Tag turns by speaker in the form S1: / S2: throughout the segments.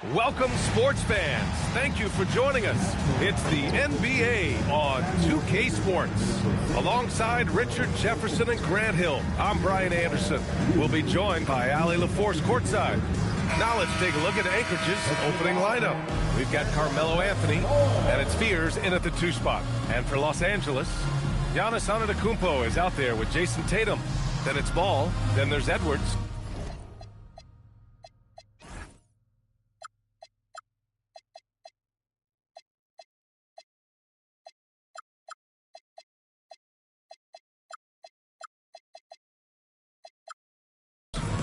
S1: Welcome, sports fans. Thank you for joining us. It's the NBA on 2K Sports. Alongside Richard Jefferson and Grant Hill, I'm Brian Anderson. We'll be joined by Ali LaForce courtside. Now let's take a look at Anchorage's opening lineup. We've got Carmelo Anthony, and it's Fears in at the 2 spot. And for Los Angeles, Giannis Antetokounmpo is out there with Jason Tatum. Then it's Ball, then there's Edwards.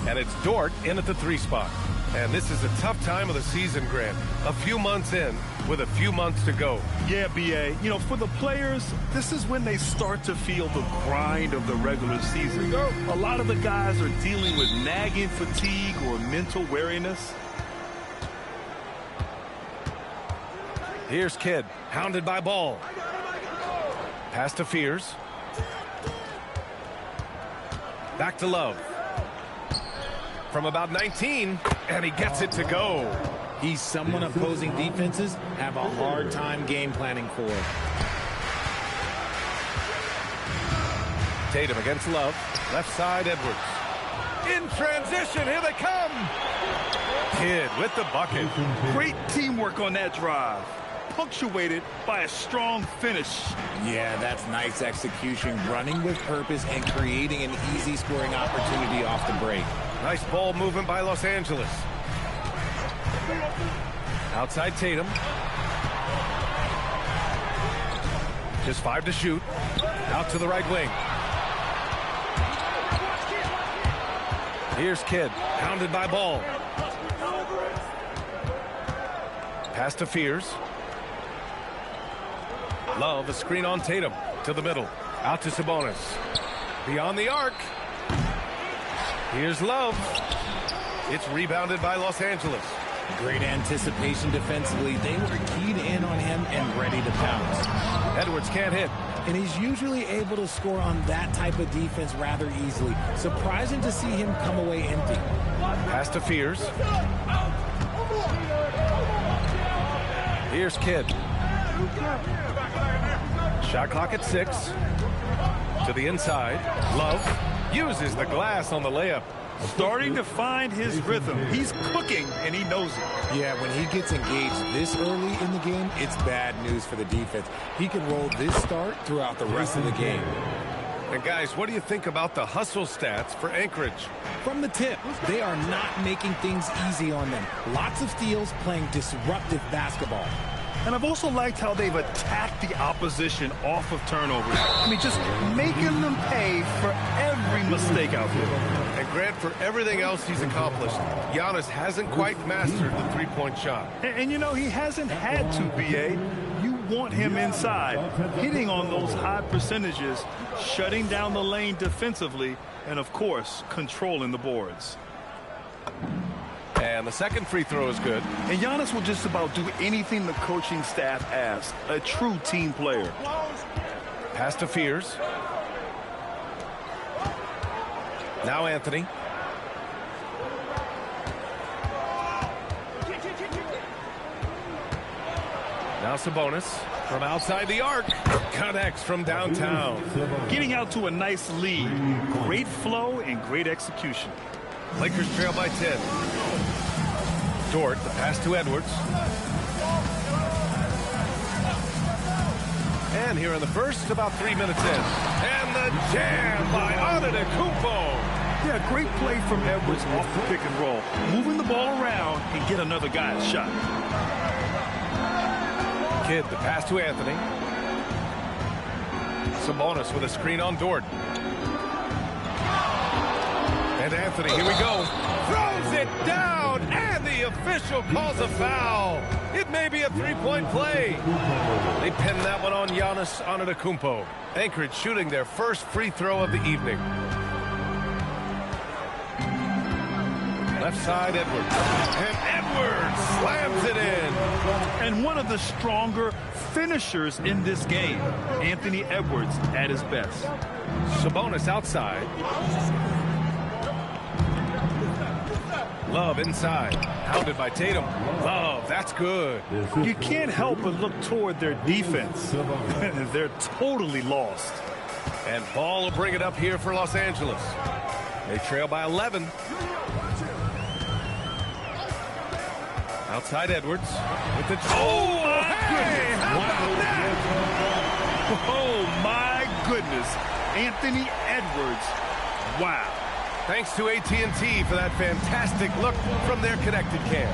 S1: And it's Dort in at the 3 spot. And this is a tough time of the season, Grant. A few months in with a few months to go.
S2: Yeah, B.A. You know, for the players, this is when they start to feel the grind of the regular season. A lot of the guys are dealing with nagging fatigue or mental weariness.
S1: Here's Kidd, hounded by Ball. Pass to Fears. Back to Love. From about 19, and he gets it to go.
S3: He's someone opposing defenses have a hard time game planning for.
S1: Tatum against Love. Left side, Edwards. In transition, here they come. Kidd with the bucket.
S2: Great teamwork on that drive, punctuated by a strong finish.
S3: Yeah, that's nice execution, running with purpose and creating an easy scoring opportunity off the break.
S1: Nice ball movement by Los Angeles. Outside Tatum. Just 5 to shoot. Out to the right wing. Here's Kidd, hounded by Ball. Pass to Fears. Love, a screen on Tatum. To the middle. Out to Sabonis. Beyond the arc. Here's Love. It's rebounded by Los Angeles.
S3: Great anticipation defensively. They were keyed in on him and ready to pounce.
S1: Edwards can't hit.
S3: And he's usually able to score on that type of defense rather easily. Surprising to see him come away empty.
S1: Pass to Fears. Here's Kidd. Shot clock at 6. To the inside. Love uses the glass on the layup.
S2: Starting to find his rhythm. He's cooking, and he knows it.
S3: Yeah, when he gets engaged this early in the game, it's bad news for the defense. He can roll this start throughout the rest of the game.
S1: And guys, what do you think about the hustle stats for Anchorage?
S3: From the tip, they are not making things easy on them. Lots of steals, playing disruptive basketball.
S2: And I've also liked how they've attacked the opposition off of turnovers. I mean, just making them pay for every mistake out there.
S1: And Grant, for everything else he's accomplished, Giannis hasn't quite mastered the three-point shot.
S2: And you know, he hasn't had to, B.A. You want him inside, hitting on those high percentages, shutting down the lane defensively, and, of course, controlling the boards.
S1: And the second free throw is good.
S2: And Giannis will just about do anything the coaching staff asks. A true team player.
S1: Pass to Fears. Now Anthony. Now Sabonis from outside the arc. Connects from downtown.
S2: Getting out to a nice lead. Great flow and great execution.
S1: Lakers trail by 10. Dort, the pass to Edwards. And here in the first, about 3 minutes in. And the jam by Antetokounmpo.
S2: Yeah, great play from Edwards off the pick and roll. Moving the ball around and get another guy's shot.
S1: Kidd, the pass to Anthony. Sabonis with a screen on Dort. And Anthony, here we go. Throws it down, and the official calls a foul. It may be a three-point play. They pin that one on Giannis Antetokounmpo. Anchorage shooting their first free throw of the evening. Left side, Edwards. And Edwards slams it in.
S2: And one of the stronger finishers in this game, Anthony Edwards at his best.
S1: Sabonis outside. Love inside. Hounded by Tatum. Love, that's good.
S2: You can't help but look toward their defense. They're totally lost.
S1: And Ball will bring it up here for Los Angeles. They trail by 11. Outside Edwards. With the
S2: Oh,
S1: hey! How about that?
S2: Oh, my goodness. Anthony Edwards. Wow.
S1: Thanks to AT&T for that fantastic look from their connected cam.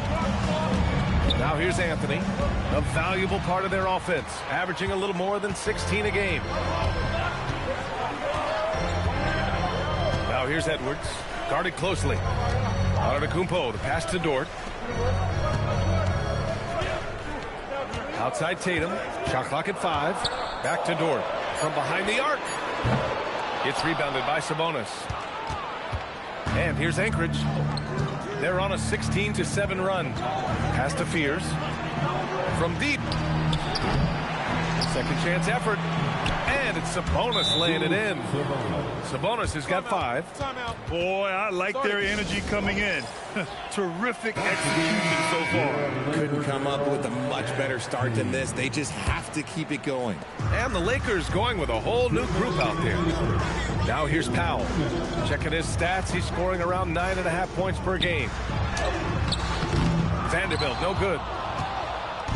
S1: Now here's Anthony, a valuable part of their offense, averaging a little more than 16 a game. Now here's Edwards, guarded closely. Antetokounmpo, the pass to Dort. Outside Tatum, shot clock at 5. Back to Dort, from behind the arc. It's rebounded by Sabonis. And here's Anchorage. They're on a 16-7 run. Pass to Fears. From deep. Second chance effort. And it's Sabonis laying it in. Sabonis has got 5.
S2: Boy, I like their energy coming in. Terrific execution so far.
S3: Couldn't come up with a much better start than this. They just have to keep it going.
S1: And the Lakers going with a whole new group out there. Now here's Powell. Checking his stats, he's scoring around 9.5 points per game. Vanderbilt, no good.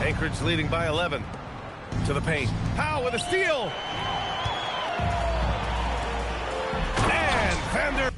S1: Anchorage leading by 11. To the paint. Powell with a steal. And Vanderbilt.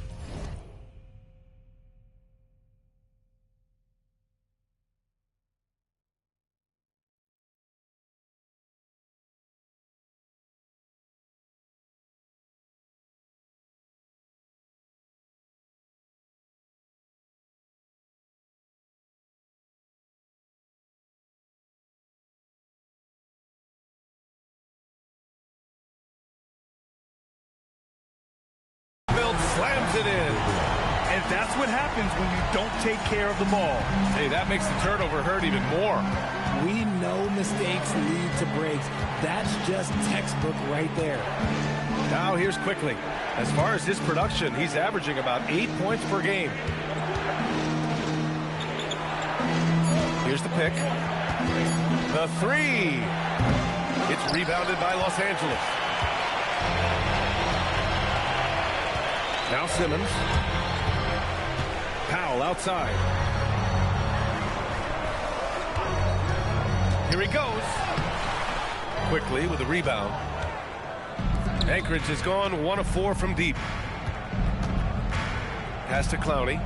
S1: Slams it in.
S2: And that's what happens when you don't take care of the ball.
S1: Hey, that makes the turnover hurt even more.
S3: We know mistakes lead to breaks. That's just textbook right there.
S1: Now here's Quickly. As far as his production, he's averaging about 8 points per game. Here's the pick. The 3. It's rebounded by Los Angeles. Now Simmons. Powell outside. Here he goes. Quickly with a rebound. Anchorage has gone 1 of 4 from deep. Pass to Clowney.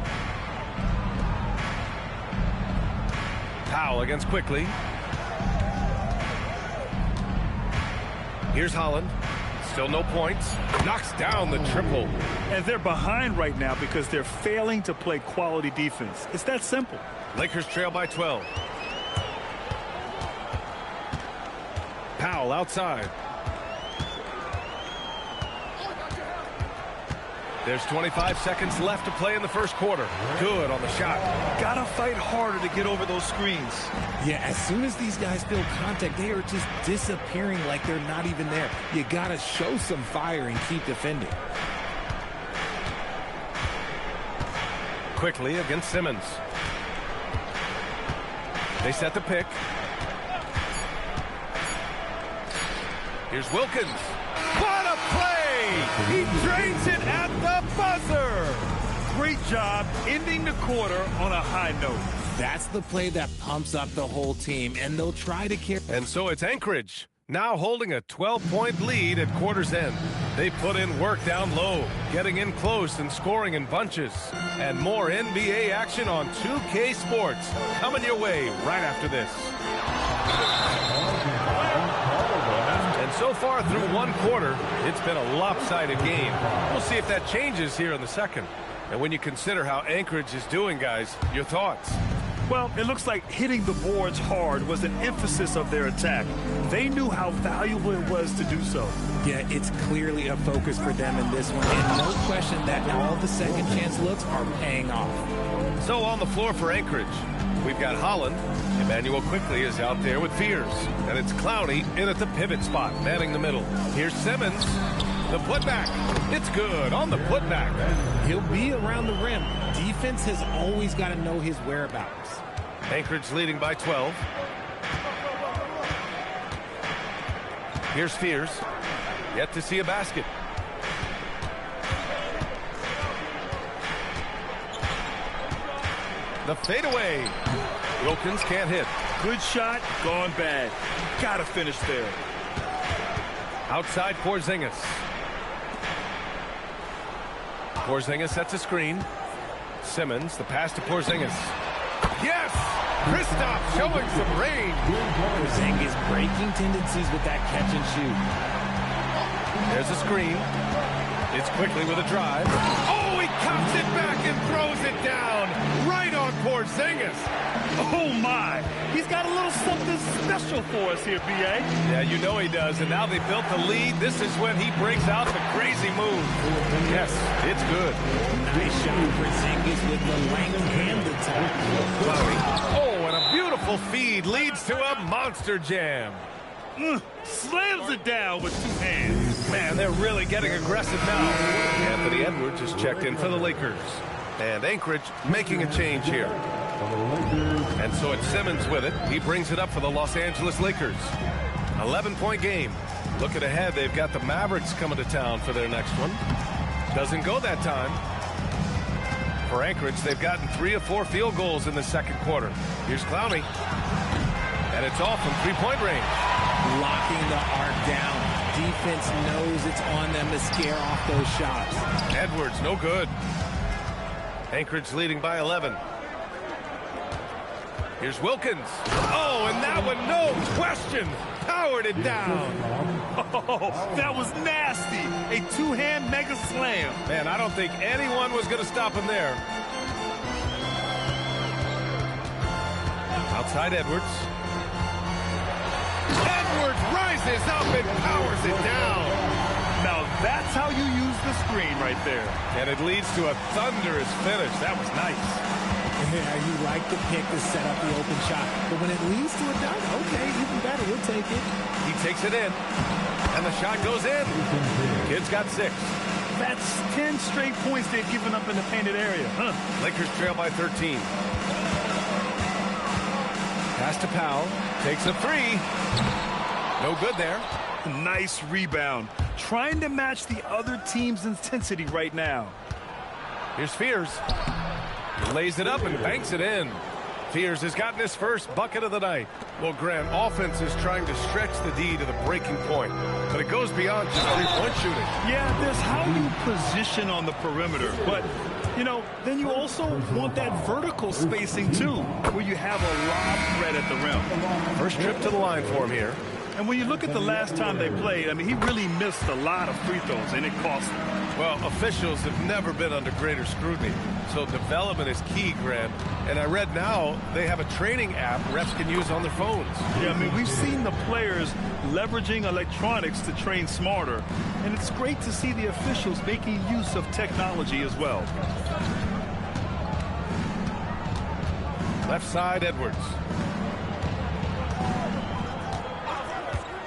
S1: Powell against Quickly. Here's Holland. Still no points. Knocks down the triple.
S2: And they're behind right now because they're failing to play quality defense. It's that simple.
S1: Lakers trail by 12. Powell outside. There's 25 seconds left to play in the first quarter. Good on the shot.
S2: Gotta fight harder to get over those screens.
S3: Yeah, as soon as these guys feel contact, they are just disappearing like they're not even there. You gotta show some fire and keep defending.
S1: Quickly against Simmons. They set the pick. Here's Wilkins. What a play! He drains it at the buzzer.
S2: Great job ending the quarter on a high note.
S3: That's the play that pumps up the whole team, and they'll try to carry.
S1: And so it's Anchorage, now holding a 12-point lead at quarter's end. They put in work down low, getting in close and scoring in bunches. And more NBA action on 2K Sports coming your way right after this. And so far through one quarter, it's been a lopsided game. We'll see if that changes here in the second. And when you consider how Anchorage is doing, guys, your thoughts?
S2: Well, it looks like hitting the boards hard was an emphasis of their attack. They knew how valuable it was to do so.
S3: Yeah, it's clearly a focus for them in this one. And no question that all the second chance looks are paying off.
S1: So on the floor for Anchorage, we've got Holland. Emmanuel Quickly is out there with Fears. And it's Clowney in at the pivot spot, manning the middle. Here's Simmons. The putback. It's good on the putback.
S3: He'll be around the rim. Defense has always got to know his whereabouts.
S1: Anchorage leading by 12. Here's Fears. Yet to see a basket. The fadeaway. Wilkins can't hit.
S2: Good shot, gone bad. Gotta finish there.
S1: Outside Porzingis. Porzingis sets a screen. Simmons, the pass to Porzingis. Yes! Kristaps showing some range.
S3: Porzingis breaking tendencies with that catch and shoot.
S1: There's a screen. It's quickly with a drive. Oh, he comes it back and throws it down. Right on Porzingis.
S2: Oh, my. He's got a little something special for us here, B.A.
S1: Yeah, you know he does. And now they built the lead. This is when he breaks out the crazy move. Yes, it's good.
S3: Nice shot. Porzingis with the length and the touch.
S1: Oh, and a beautiful feed leads to a monster jam.
S2: Slams it down with two hands.
S1: Man, they're really getting aggressive now. Anthony Edwards has checked in for the Lakers. And Anchorage making a change here. And so it's Simmons with it. He brings it up for the Los Angeles Lakers. 11-point game. Looking ahead, they've got the Mavericks coming to town for their next one. Doesn't go that time. For Anchorage, they've gotten 3 of 4 field goals in the second quarter. Here's Clowney. And it's off from three-point range.
S3: Locking the arc down. Defense knows it's on them to scare off those shots.
S1: Edwards, no good. Anchorage leading by 11. Here's Wilkins. Oh, and that one, no question, powered it down.
S2: Oh, that was nasty. A two-hand mega slam.
S1: Man, I don't think anyone was going to stop him there. Outside Edwards. Edwards rises up and powers it down.
S2: Now that's how you use the screen right there.
S1: And it leads to a thunderous finish. That was nice.
S3: Yeah, you like the pick to set up the open shot. But when it leads to a dunk, okay, even better. We'll take it.
S1: He takes it in. And the shot goes in. Kid's got 6.
S2: That's 10 straight points they've given up in the painted area.
S1: Lakers trail by 13. Pass to Powell. Takes a 3. No good there.
S2: Nice rebound. Trying to match the other team's intensity right now.
S1: Here's Fears. He lays it up and banks it in. Fears has gotten his first bucket of the night. Well, Graham, offense is trying to stretch the D to the breaking point, but it goes beyond just three-point shooting.
S2: Yeah, there's how you position on the perimeter, but, you know, then you also want that vertical spacing, too, where you have a lob threat at the rim.
S1: First trip to the line for him here.
S2: And when you look at the last time they played, I mean, he really missed a lot of free throws, and it cost him.
S1: Well, officials have never been under greater scrutiny, so development is key, Grant. And I read now they have a training app refs can use on their phones.
S2: Yeah, I mean, we've seen the players leveraging electronics to train smarter, and it's great to see the officials making use of technology as well.
S1: Left side, Edwards.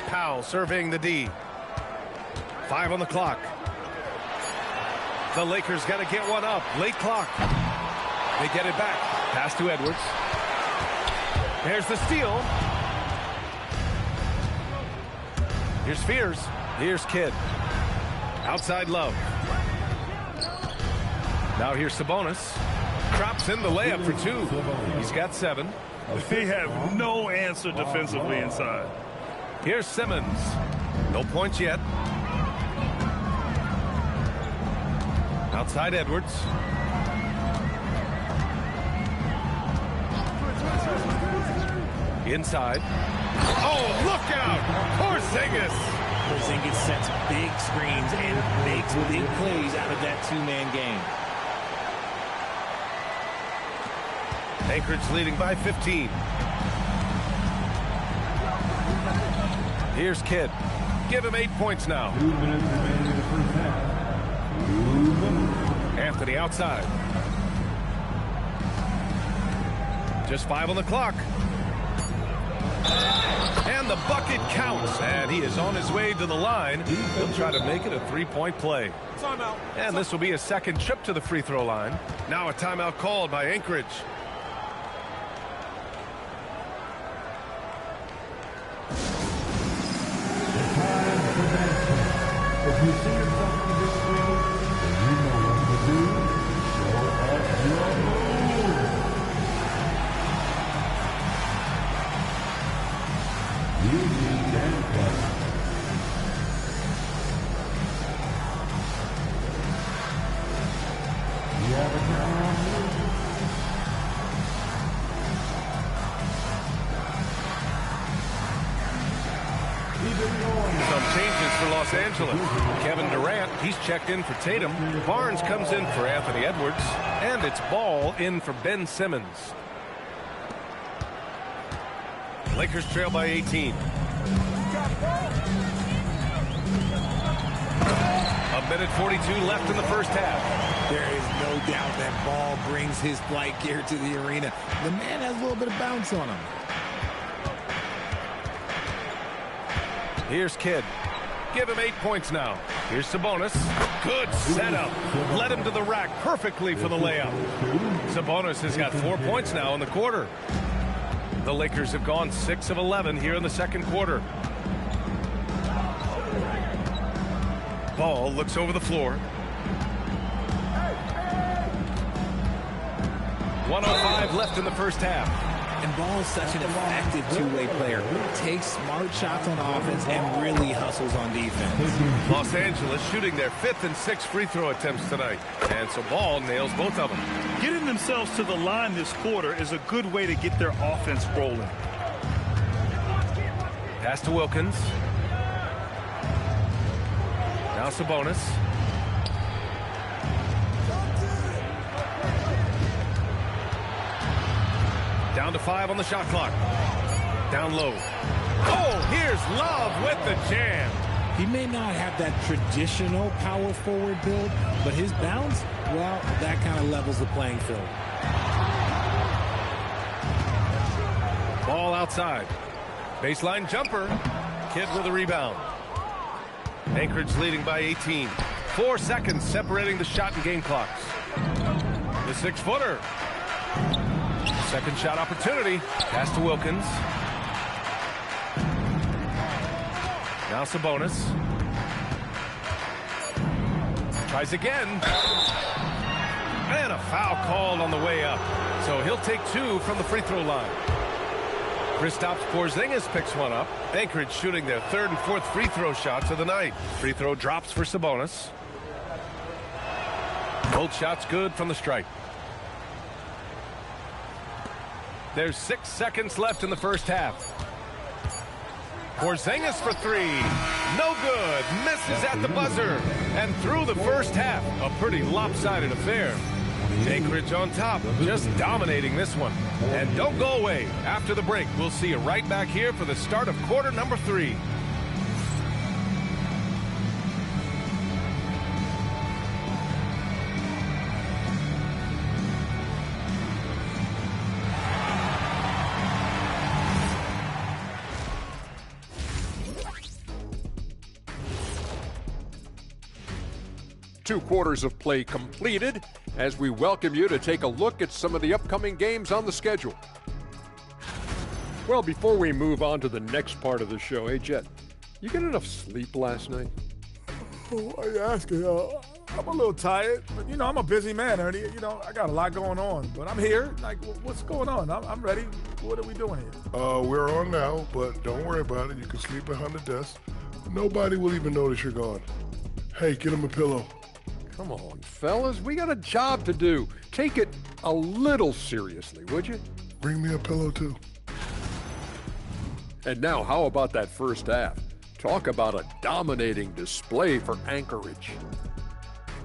S1: Powell surveying the D. 5 on the clock. The Lakers got to get one up. Late clock. They get it back. Pass to Edwards. There's the steal. Here's Fears. Here's Kidd. Outside Love. Now here's Sabonis. Drops in the layup for 2. He's got 7.
S2: They have no answer defensively inside.
S1: Here's Simmons. No points yet. Outside Edwards. Inside. Oh, look out! Porzingis!
S3: Porzingis sets big screens and makes big plays out of that two-man game.
S1: Anchorage leading by 15. Here's Kidd. Give him 8 points now.
S4: 2 minutes remaining in the first half. 2 minutes.
S1: Anthony outside. Just 5 on the clock. And the bucket counts, and he is on his way to the line. He'll try to make it a three-point play.
S5: Timeout.
S1: And this will be a second trip to the free throw line. Now a timeout called by Anchorage.
S4: If you see yourself in this field, then you know what to do. Show us your move. You need Dan Plus. You have a camera on you.
S1: Some changes for Los Angeles. Kevin Durant, he's checked in for Tatum. Barnes comes in for Anthony Edwards. And it's Ball in for Ben Simmons. Lakers trail by 18. A minute 42 left in the first half.
S3: There is no doubt that Ball brings his flight gear to the arena. The man has a little bit of bounce on him.
S1: Here's Kidd. Give him 8 points now. Here's Sabonis. Good setup. Led him to the rack perfectly for the layup. Sabonis has got 4 points now in the quarter. The Lakers have gone 6 of 11 here in the second quarter. Ball looks over the floor. 1:05 left in the first half.
S3: And Ball is such an effective two-way player. Takes smart shots on offense and really hustles on defense.
S1: Los Angeles shooting their 5th and 6th free throw attempts tonight. And so Ball nails both of them.
S2: Getting themselves to the line this quarter is a good way to get their offense rolling.
S1: Pass to Wilkins. Now Sabonis. Down to 5 on the shot clock. Down low. Oh, here's Love with the jam.
S3: He may not have that traditional power forward build, but his bounce, well, that kind of levels the playing field.
S1: Ball outside. Baseline jumper. Kidd with a rebound. Anchorage leading by 18. 4 seconds separating the shot and game clocks. The 6-footer. Second shot opportunity. Pass to Wilkins. Now Sabonis. Tries again. And a foul called on the way up. So he'll take 2 from the free throw line. Kristaps Porzingis picks one up. Anchorage shooting their 3rd and 4th free throw shots of the night. Free throw drops for Sabonis. Both shots good from the stripe. There's 6 seconds left in the first half. Porzingis for 3. No good. Misses at the buzzer. And through the first half, a pretty lopsided affair. Anchorage on top, just dominating this one. And don't go away. After the break, we'll see you right back here for the start of quarter number 3.
S6: Two quarters of play completed as we welcome you to take a look at some of the upcoming games on the schedule. Well, before we move on to the next part of the show, hey, Jet, you get enough sleep last night?
S5: Why are you asking? I'm a little tired, but, you know, I'm a busy man, Ernie. You know, I got a lot going on, but I'm here. Like, what's going on? I'm ready. What are we doing here?
S7: We're on now, but don't worry about it. You can sleep behind the desk. Nobody will even notice you're gone. Hey, get him a pillow.
S6: Come on, fellas, we got a job to do. Take it a little seriously, would you?
S7: Bring me a pillow, too.
S6: And now, how about that first half? Talk about a dominating display for Anchorage.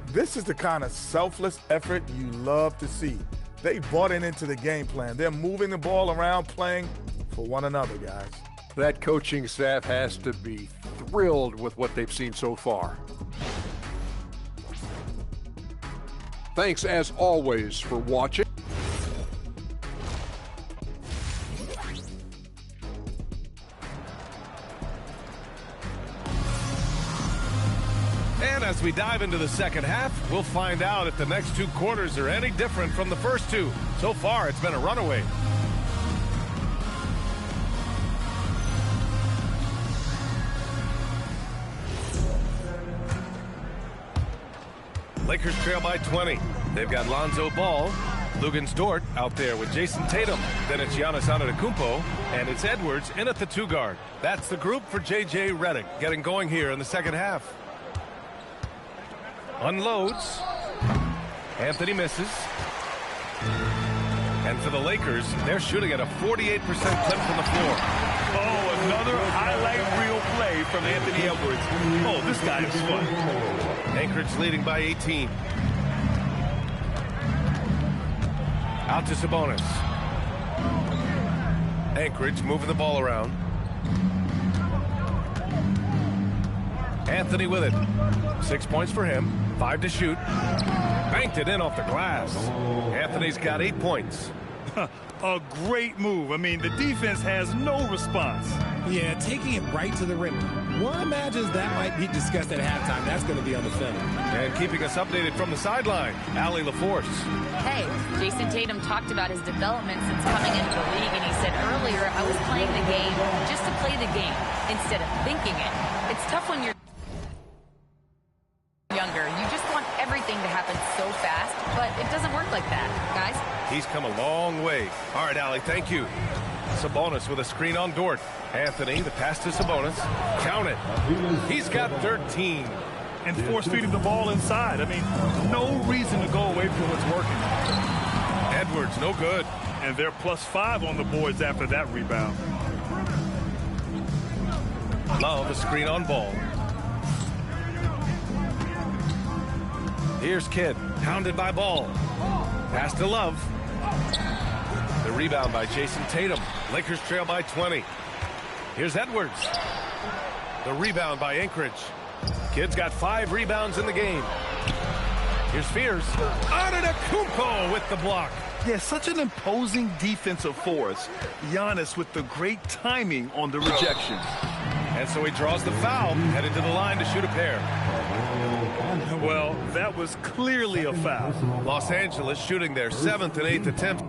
S5: This is the kind of selfless effort you love to see. They bought into the game plan. They're moving the ball around, playing for one another, guys.
S6: That coaching staff has to be thrilled with what they've seen so far. Thanks, as always, for watching.
S1: As we dive into the second half, we'll find out if the next 2 quarters are any different from the first 2. So far, it's been a runaway. Lakers trail by 20. They've got Lonzo Ball, Luguentz Dort out there with Jason Tatum. Then it's Giannis Antetokounmpo, and it's Edwards in at the 2 guard. That's the group for J.J. Redick getting going here in the second half. Unloads. Anthony misses. And for the Lakers, they're shooting at a 48% clip from the floor.
S2: Oh, another highlight reel play from Anthony Edwards. Oh, this guy is fun.
S1: Anchorage leading by 18. Out to Sabonis. Anchorage moving the ball around. Anthony with it. 6 points for him. 5 to shoot. Banked it in off the glass. Anthony's got 8 points.
S2: A great move. I mean, the defense has no response.
S3: Yeah, taking it right to the rim. One imagines that might be discussed at halftime. That's going to be on the film.
S1: And keeping us updated from the sideline, Allie LaForce.
S8: Hey, Jason Tatum talked about his development since coming into the league, and he said earlier, I was playing the game just to play the game instead of thinking it. It's tough when you're younger. You just want everything to happen so fast, but it doesn't work like that, guys.
S1: He's come a long way. All right, Allie, thank you. Sabonis with a screen on Dort. Anthony, the pass to Sabonis. Count it. He's got 13.
S2: And force-feeding the ball inside. I mean, no reason to go away from what's working.
S1: Edwards, no good.
S2: And they're +5 on the boards after that rebound.
S1: Love a screen on Ball. Here's Kidd, hounded by Ball. Pass to Love. The rebound by Jason Tatum. Lakers trail by 20. Here's Edwards. The rebound by Anchorage. Kidd's got 5 rebounds in the game. Here's Fears. Antetokounmpo with the block.
S2: Yeah, such an imposing defensive force. Giannis with the great timing on the rejection.
S1: And so he draws the foul, headed to the line to shoot a pair.
S2: Well, that was clearly a foul.
S1: Los Angeles shooting their 7th and 8th attempt.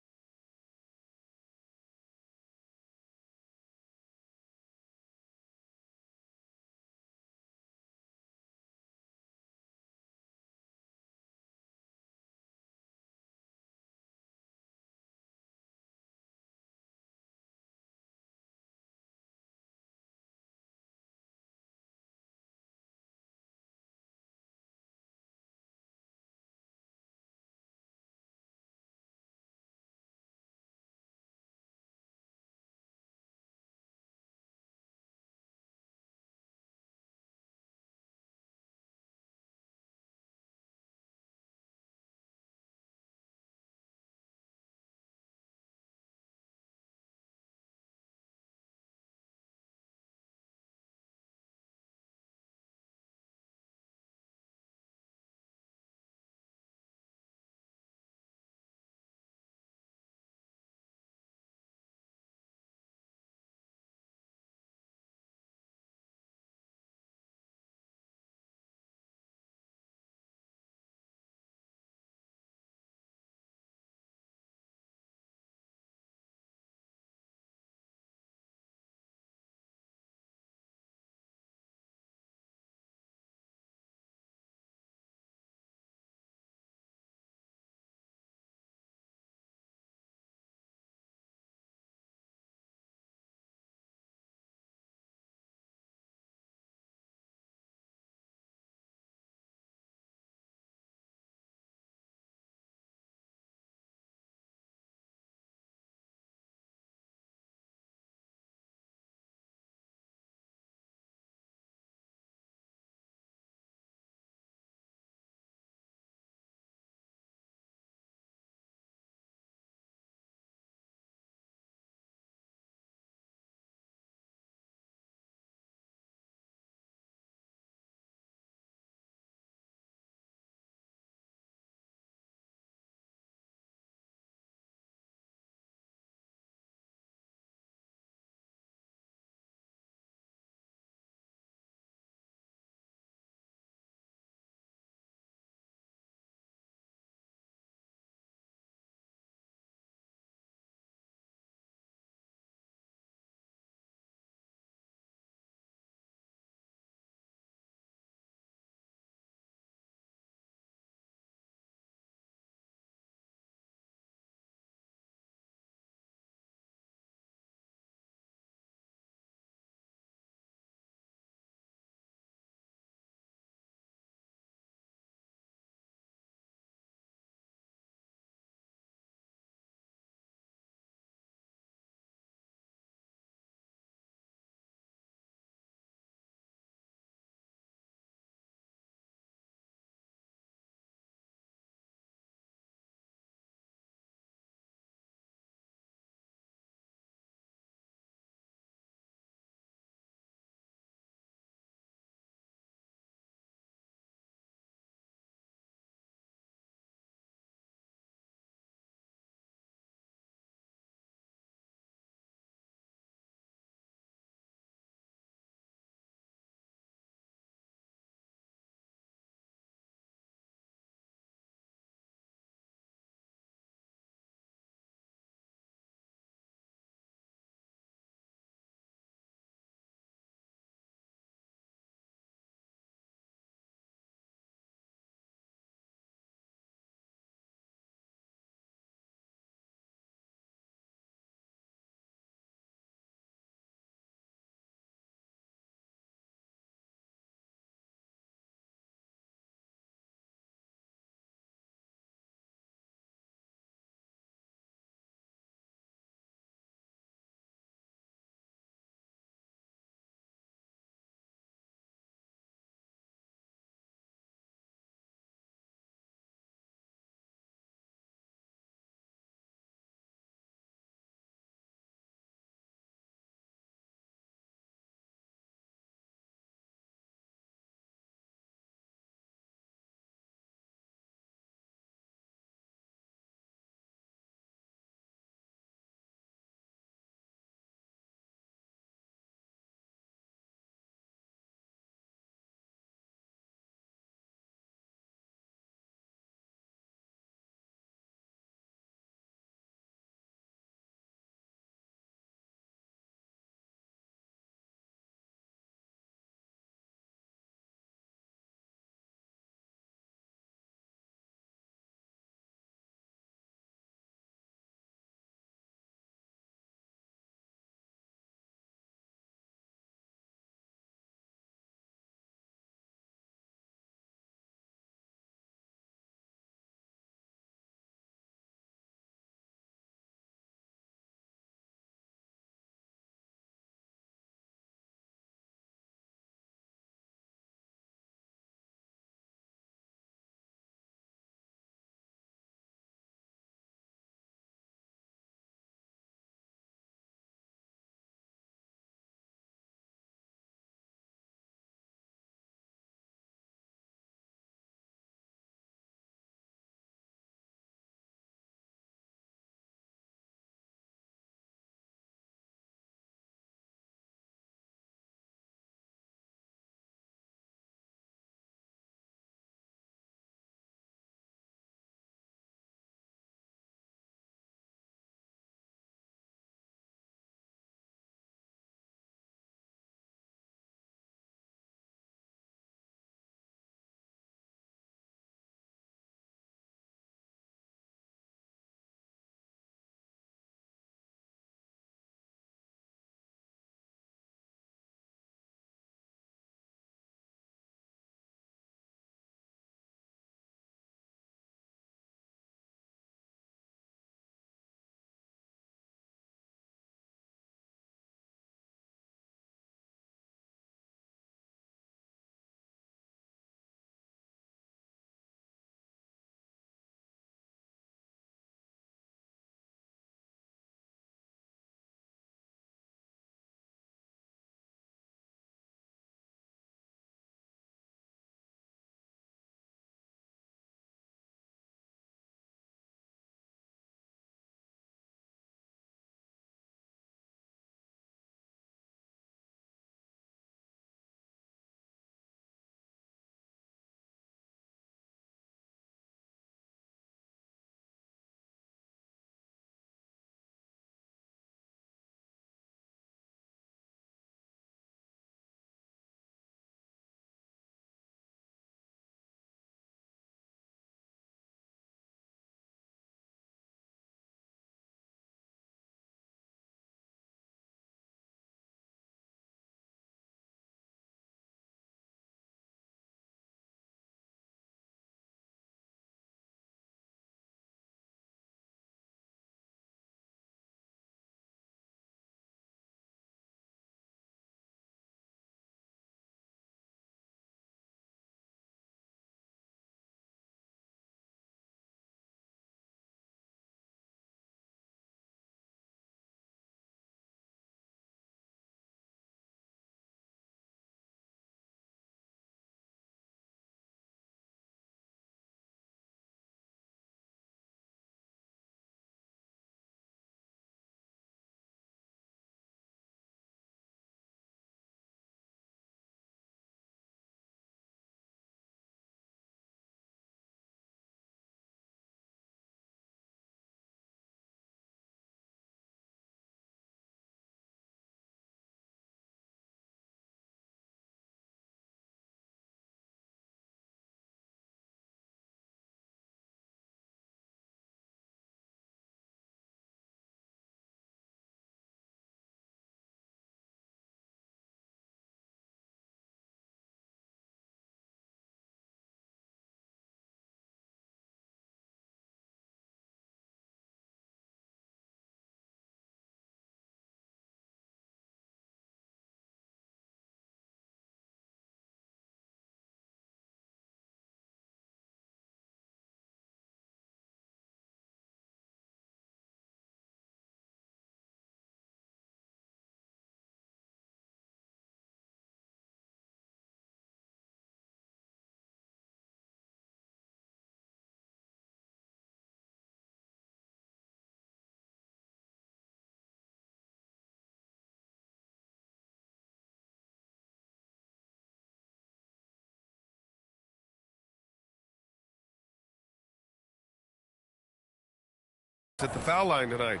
S1: at the foul line tonight.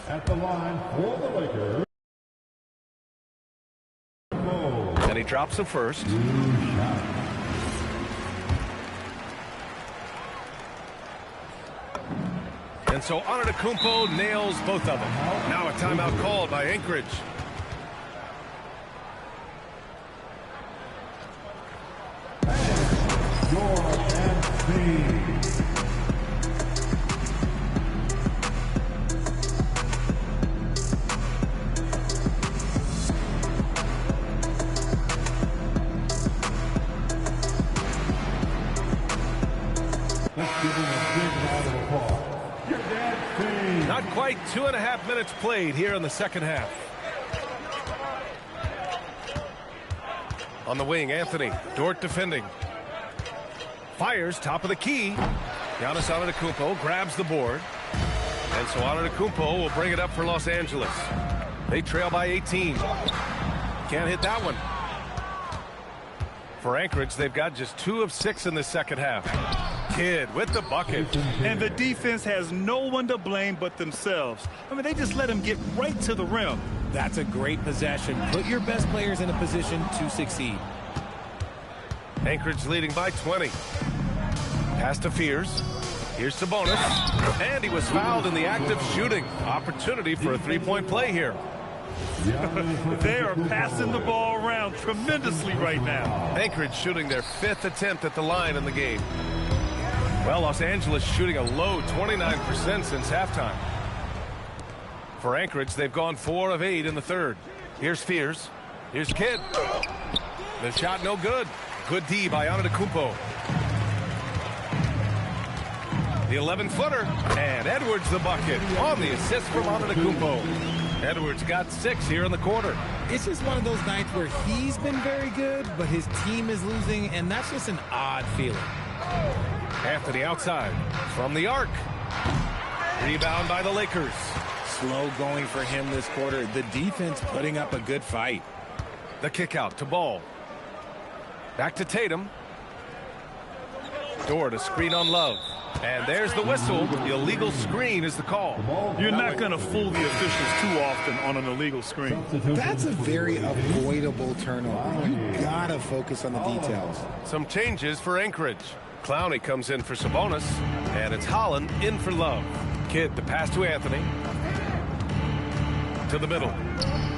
S4: At the line for the Lakers.
S1: And he drops the first. And so Antetokounmpo nails both of them. Now a timeout called by Anchorage. Not quite 2.5 minutes played here in the second half. On the wing, Anthony. Dort defending. Fires top of the key. Giannis Antetokounmpo grabs the board. And so Antetokounmpo will bring it up for Los Angeles. They trail by 18. Can't hit that one. For Anchorage, they've got just 2 of 6 in the second half. Kidd with the bucket.
S2: And the defense has no one to blame but themselves. I mean, they just let him get right to the rim.
S3: That's a great possession. Put your best players in a position to succeed.
S1: Anchorage leading by 20. Pass to Fears. Here's Sabonis. And he was fouled in the act of shooting. Opportunity for a three-point play here.
S2: They are passing the ball around tremendously right now.
S1: Anchorage shooting their 5th attempt at the line in the game. Well, Los Angeles shooting a low 29% since halftime. For Anchorage, they've gone 4 of 8 in the third. Here's Fears. Here's Kidd. The shot no good. Good D by Antetokounmpo. The 11-footer. And Edwards the bucket on the assist from Antetokounmpo. Edwards got 6 here in the quarter.
S3: It's just one of those nights where he's been very good, but his team is losing, and that's just an odd feeling.
S1: Anthony outside from the arc. Rebound by the Lakers.
S3: Slow going for him this quarter. The defense putting up a good fight.
S1: The kick out to Ball. Back to Tatum. Dort, a screen on Love. And there's the whistle. The illegal screen is the call.
S2: You're not going to fool the officials too often on an illegal screen.
S3: That's a very avoidable turnover. You got to focus on the details.
S1: Some changes for Anchorage. Clowney comes in for Sabonis. And it's Holland in for Love. Kidd, the pass to Anthony. To the middle.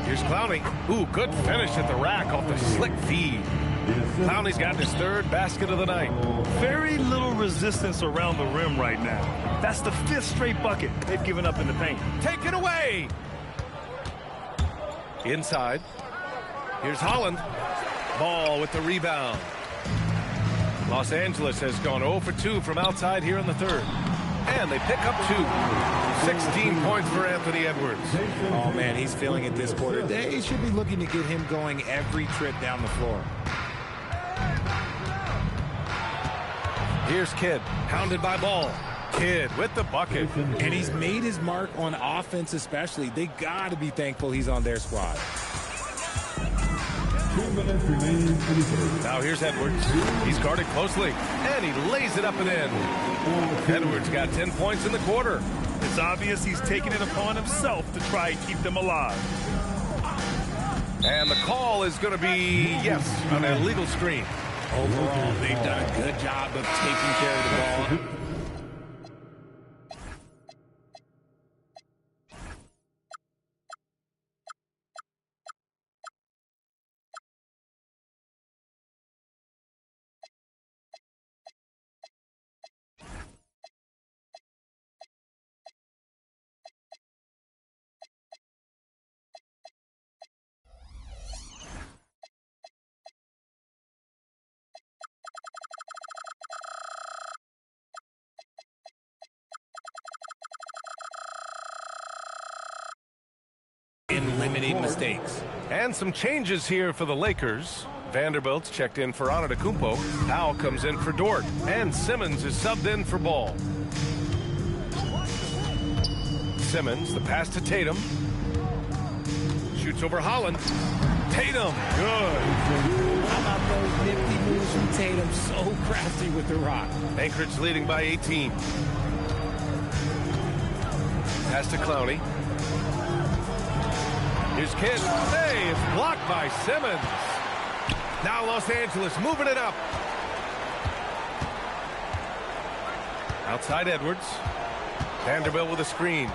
S1: Here's Clowney. Ooh, good finish at the rack off the slick feed. Clowney's got his 3rd basket of the night.
S2: Very little resistance around the rim right now. That's the 5th straight bucket they've given up in the paint.
S1: Take it away. Inside. Here's Holland. Ball with the rebound. Los Angeles has gone 0 for 2 from outside here in the third. And they pick up 2. 16 points for Anthony Edwards.
S3: Oh, man, he's feeling it this quarter. They should be looking to get him going every trip down the floor.
S1: Here's Kidd, pounded by Ball. Kidd with the bucket.
S3: And he's made his mark on offense especially. They got to be thankful he's on their squad.
S4: 2 minutes remaining in the third.
S1: Now here's Edwards. He's guarded closely, and he lays it up and in. Edwards got 10 points in the quarter.
S2: It's obvious he's taking it upon himself to try and keep them alive.
S1: And the call is going to be, yes, on an illegal screen.
S3: Overall, they've done a good job of taking care of the ball. In limiting mistakes.
S1: And some changes here for the Lakers. Vanderbilt's checked in for Antetokounmpo. Powell comes in for Dort. And Simmons is subbed in for Ball. Simmons, the pass to Tatum. Shoots over Holland. Tatum, good.
S3: How about those nifty moves from Tatum? So crafty with the rock.
S1: Anchorage leading by 18. Pass to Clowney. Here's Kidd. Hey, it's blocked by Simmons. Now Los Angeles moving it up. Outside Edwards. Vanderbilt with a screen.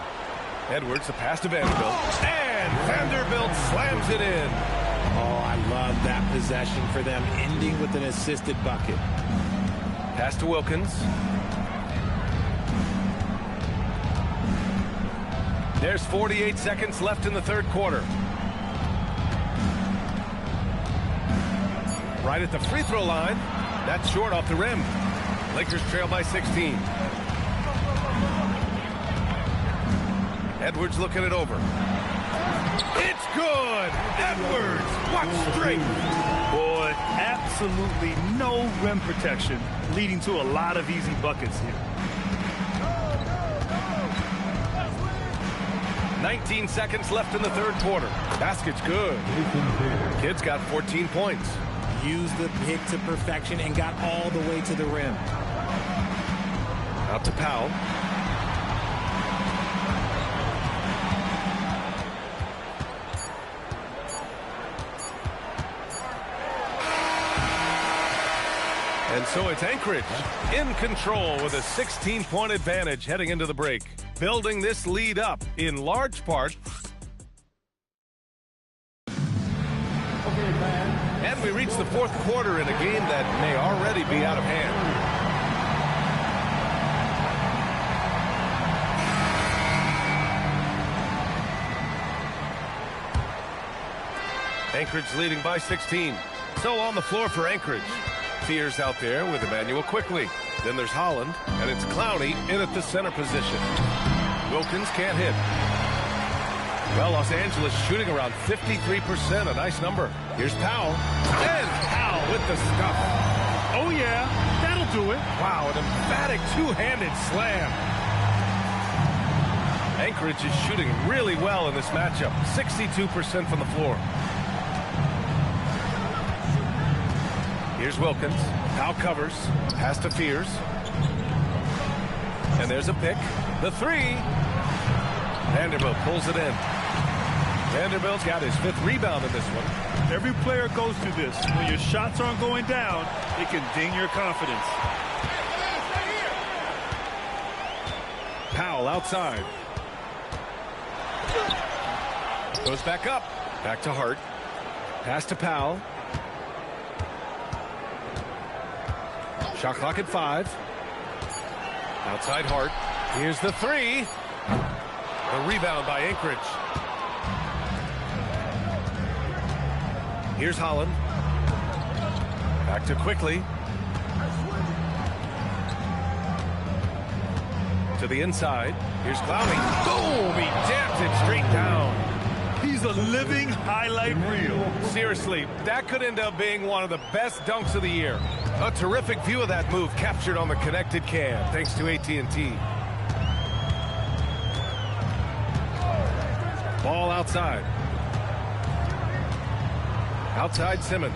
S1: Edwards, the pass to Vanderbilt. And Vanderbilt slams it in.
S3: Oh, I love that possession for them, ending with an assisted bucket.
S1: Pass to Wilkins. There's 48 seconds left in the third quarter. Right at the free throw line. That's short off the rim. Lakers trail by 16. Edwards looking it over. It's good! Edwards! What strength!
S2: Boy, absolutely no rim protection, leading to a lot of easy buckets here.
S1: 19 seconds left in the third quarter. Basket's good. Kidd's got 14 points.
S3: Used the pick to perfection and got all the way to the rim.
S1: Out to Powell. And so it's Anchorage in control with a 16-point advantage heading into the break. Building this lead up in large part. And we reach the fourth quarter in a game that may already be out of hand. Anchorage leading by 16. So on the floor for Anchorage. Fears out there with Emmanuel quickly. Then there's Holland, and it's Clowney in at the center position. Wilkins can't hit. Well, Los Angeles shooting around 53%, a nice number. Here's Powell, and Powell with the stuff.
S2: Oh, yeah, that'll do it.
S1: Wow, an emphatic two-handed slam. Anchorage is shooting really well in this matchup, 62% from the floor. Here's Wilkins. Powell covers. Pass to Fears. And there's a pick. The three. Vanderbilt pulls it in. Vanderbilt's got his fifth rebound in this one.
S2: Every player goes through this. When your shots aren't going down, it can ding your confidence.
S1: Powell outside. Goes back up. Back to Hart. Pass to Powell. Shot clock at 5. Outside Hart. Here's the three. The rebound by Anchorage. Here's Holland. Back to Quickly. To the inside. Here's Clowney. Boom! He jams it straight down.
S2: He's a living highlight reel.
S1: Seriously, that could end up being one of the best dunks of the year. A terrific view of that move captured on the connected cam, thanks to AT&T. Ball outside. Outside Simmons.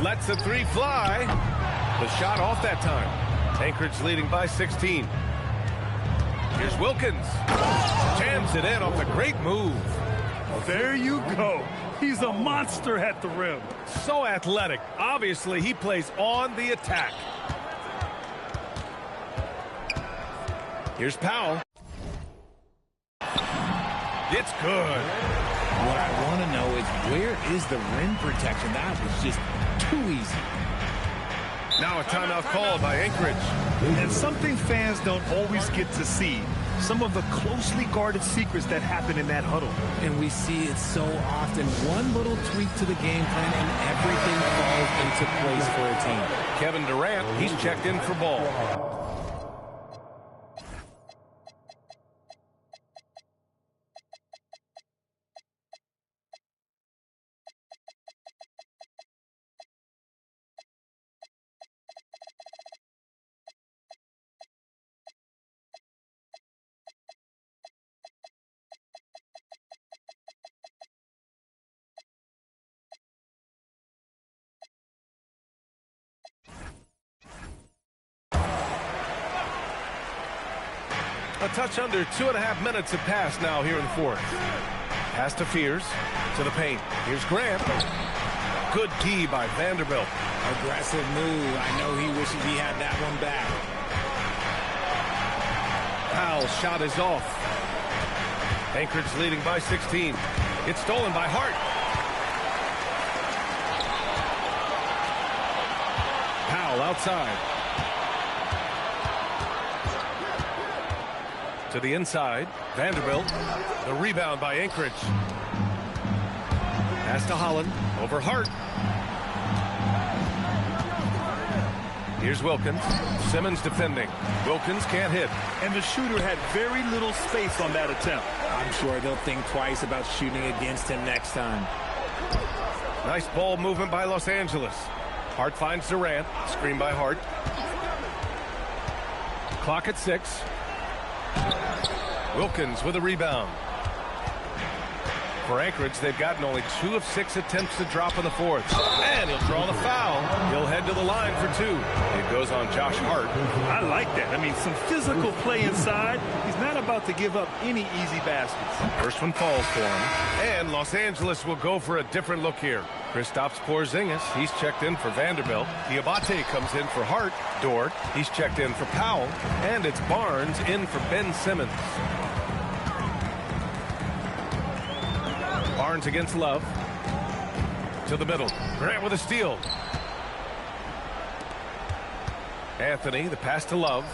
S1: Lets the three fly. The shot off that time. Anchorage leading by 16. Here's Wilkins. Jams it in off the great move.
S2: There you go. He's a monster at the rim.
S1: So athletic. Obviously, he plays on the attack. Here's Powell. It's good.
S3: What I want to know is, where is the rim protection? That was just too easy.
S1: Now a timeout called by Anchorage.
S2: And something fans don't always get to see. Some of the closely guarded secrets that happen in that huddle.
S3: And we see it so often. One little tweak to the game plan and everything falls into place for a team.
S1: Kevin Durant, he's checked in for ball. A touch under 2.5 minutes have passed now here in the fourth. Pass to Fears, to the paint. Here's Grant. Good D by Vanderbilt.
S3: Aggressive move. I know he wishes he had that one back.
S1: Powell's shot is off. Anchorage leading by 16. It's stolen by Hart. Powell outside. To the inside. Vanderbilt. The rebound by Anchorage. Pass to Holland. Over Hart. Here's Wilkins. Simmons defending. Wilkins can't hit.
S2: And the shooter had very little space on that attempt.
S3: I'm sure they'll think twice about shooting against him next time.
S1: Nice ball movement by Los Angeles. Hart finds Durant. Screen by Hart. Clock at 6. Wilkins with a rebound. For Anchorage, they've gotten only 2 of 6 attempts to drop in the fourth. And he'll draw the foul. He'll head to the line for 2. It goes on Josh Hart.
S2: I like that. I mean, some physical play inside. He's not about to give up any easy baskets.
S1: First one falls for him. And Los Angeles will go for a different look here. Kristaps Porzingis, he's checked in for Vanderbilt. Diabate comes in for Hart. Dort, he's checked in for Powell. And it's Barnes in for Ben Simmons. Barnes against Love. To the middle. Grant with a steal. Anthony, the pass to Love.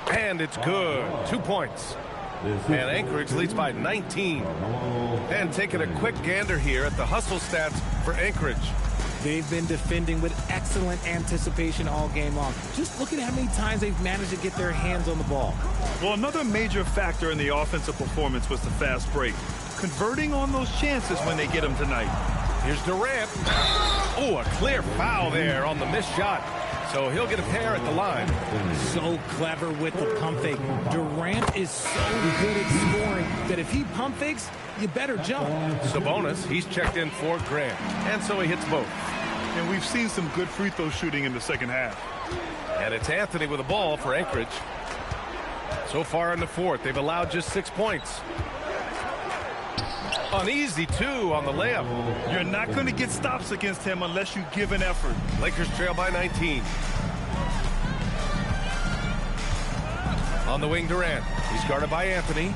S1: And it's good. 2 points. And Anchorage leads by 19. And taking a quick gander here at the hustle stats for Anchorage.
S3: They've been defending with excellent anticipation all game long. Just look at how many times they've managed to get their hands on the ball.
S2: Well, another major factor in the offensive performance was the fast break. Converting on those chances when they get them tonight.
S1: Here's Durant. Oh, a clear foul there on the missed shot. So he'll get a pair at the line.
S3: So clever with the pump fake. Durant is so good at scoring that if he pump fakes, you better jump.
S1: Sabonis, he's checked in for Grant. And so he hits both.
S2: And we've seen some good free throw shooting in the second half.
S1: And it's Anthony with the ball for Anchorage. So far in the fourth, they've allowed just 6 points. An easy 2 on the layup.
S2: You're not going to get stops against him unless you give an effort.
S1: Lakers trail by 19. On the wing, Durant. He's guarded by Anthony.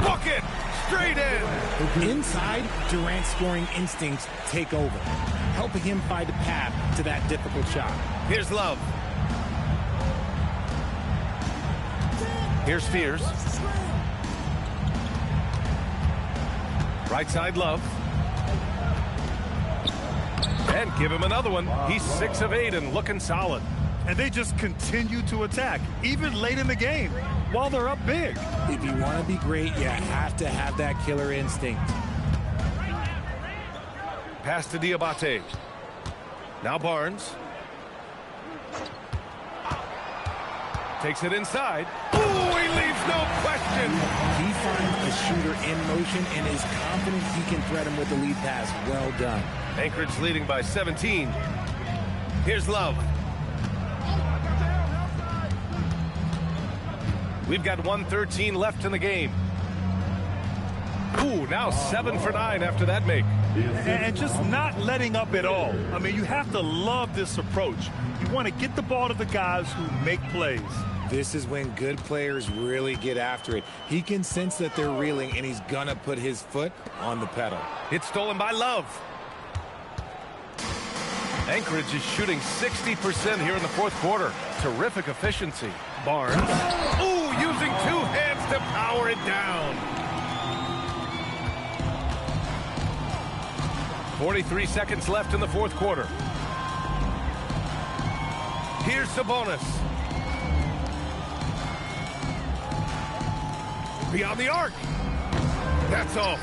S1: Bucket! Straight in!
S3: Inside, Durant's scoring instincts take over, helping him find a path to that difficult shot.
S1: Here's Love. Here's Fears. Right side, Love. And give him another one. He's 6 of 8 and looking solid.
S2: And they just continue to attack, even late in the game, while they're up big.
S3: If you want to be great, you have to have that killer instinct.
S1: Pass to Diabate. Now Barnes. Takes it inside. Ooh, he leaves no question.
S3: He finds a shooter in motion and is confident he can threat him with the lead pass. Well done.
S1: Anchorage leading by 17. Here's Love. We've got 1:13 left in the game. Ooh, now 7 for 9 after that make.
S2: And just not letting up at all. I mean, you have to love this approach. You want to get the ball to the guys who make plays.
S3: This is when good players really get after it. He can sense that they're reeling, and he's going to put his foot on the pedal.
S1: It's stolen by Love. Anchorage is shooting 60% here in the fourth quarter. Terrific efficiency. Barnes. Ooh, using 2 hands to power it down. 43 seconds left in the fourth quarter. Here's Sabonis. Beyond the arc. That's all.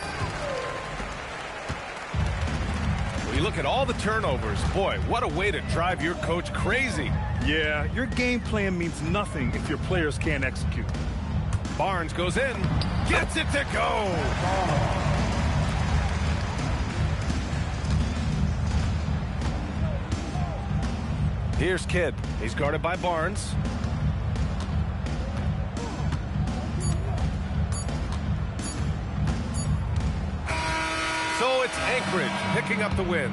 S1: When you look at all the turnovers, boy, what a way to drive your coach crazy.
S2: Yeah, your game plan means nothing if your players can't execute.
S1: Barnes goes in, gets it to go. Here's Kidd. He's guarded by Barnes. it's Anchorage picking up the win.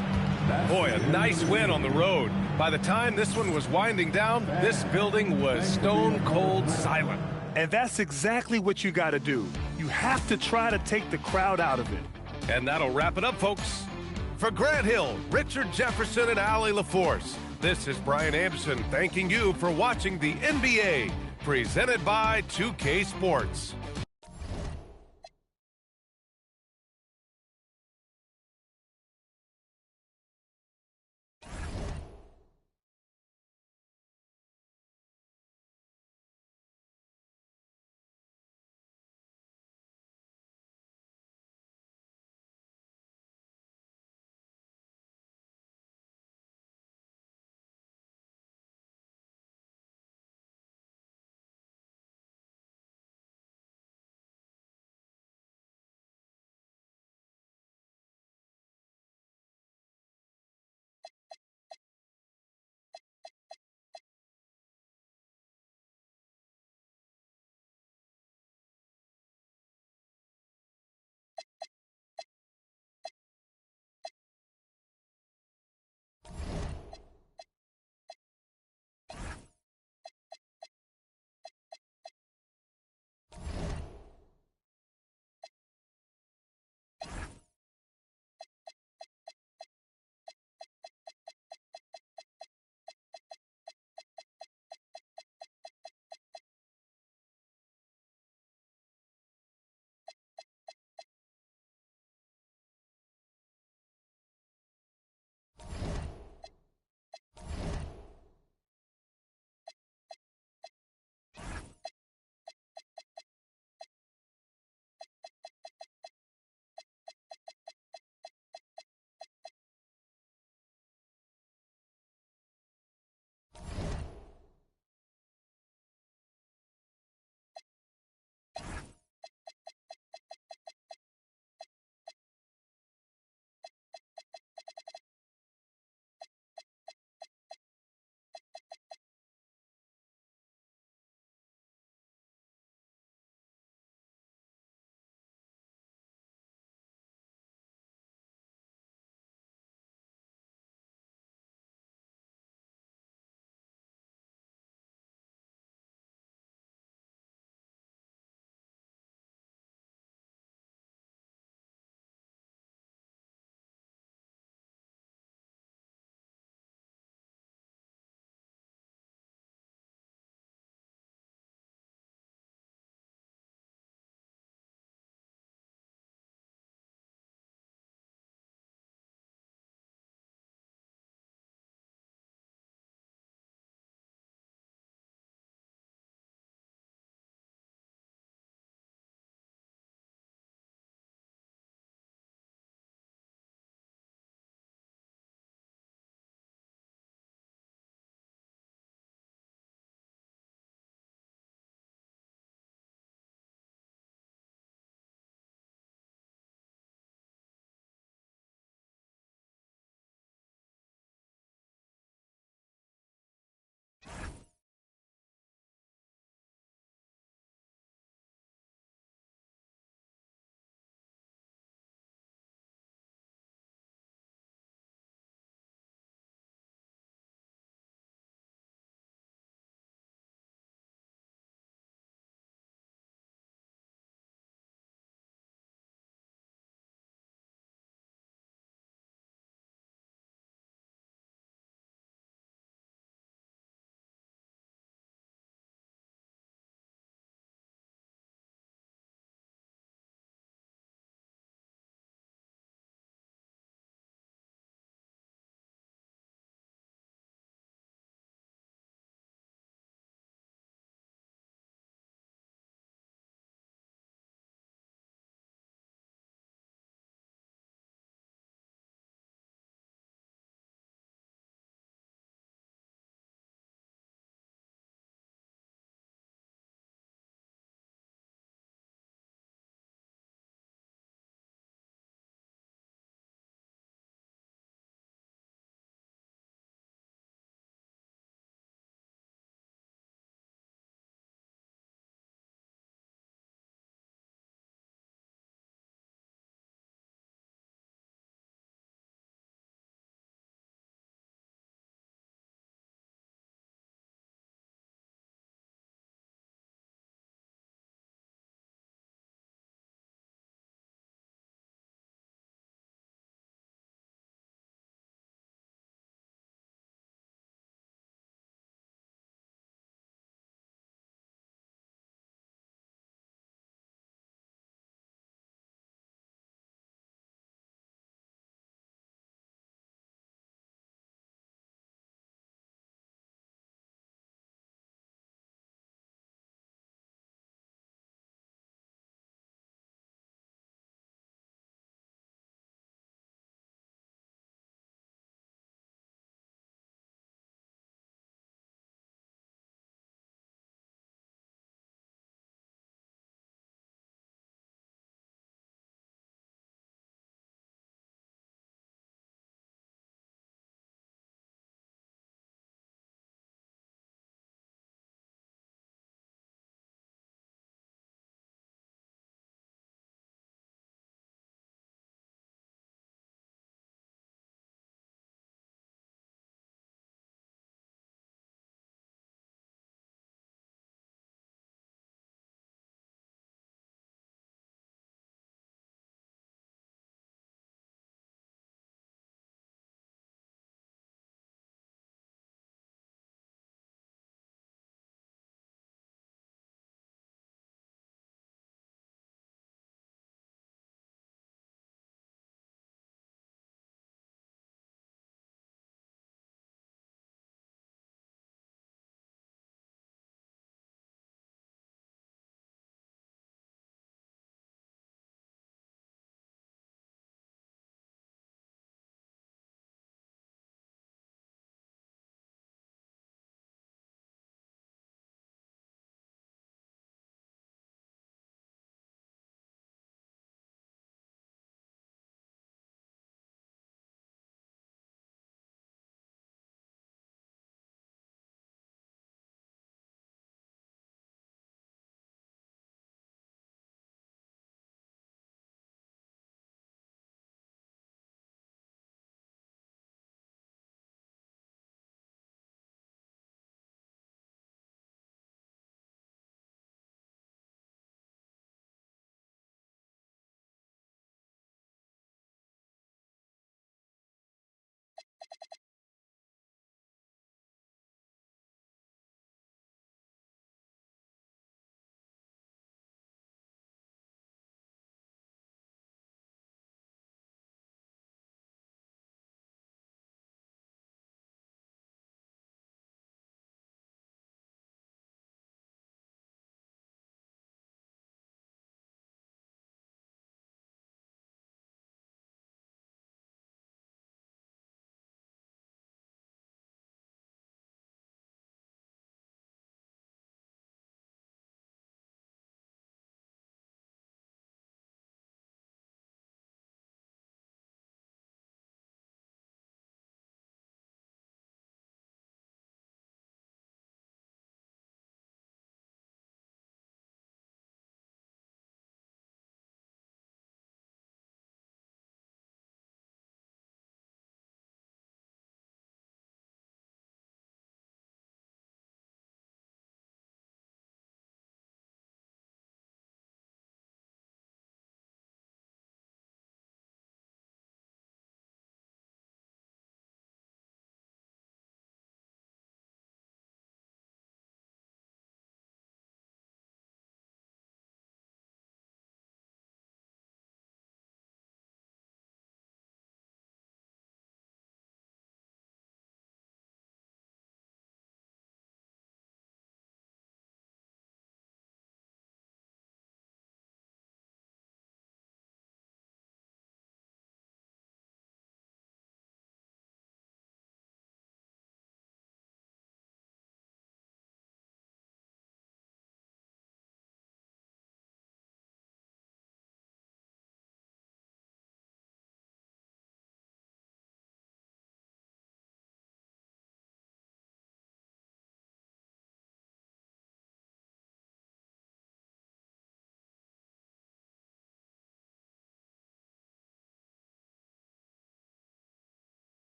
S1: Boy, a nice win on the road. By the time this one was winding down, this building was stone cold silent.
S2: And that's exactly what you got to do. You have to try to take the crowd out of it.
S1: And that'll wrap it up, folks. For Grant Hill, Richard Jefferson, and Allie LaForce, this is Brian Anderson thanking you for watching the NBA, presented by 2K Sports.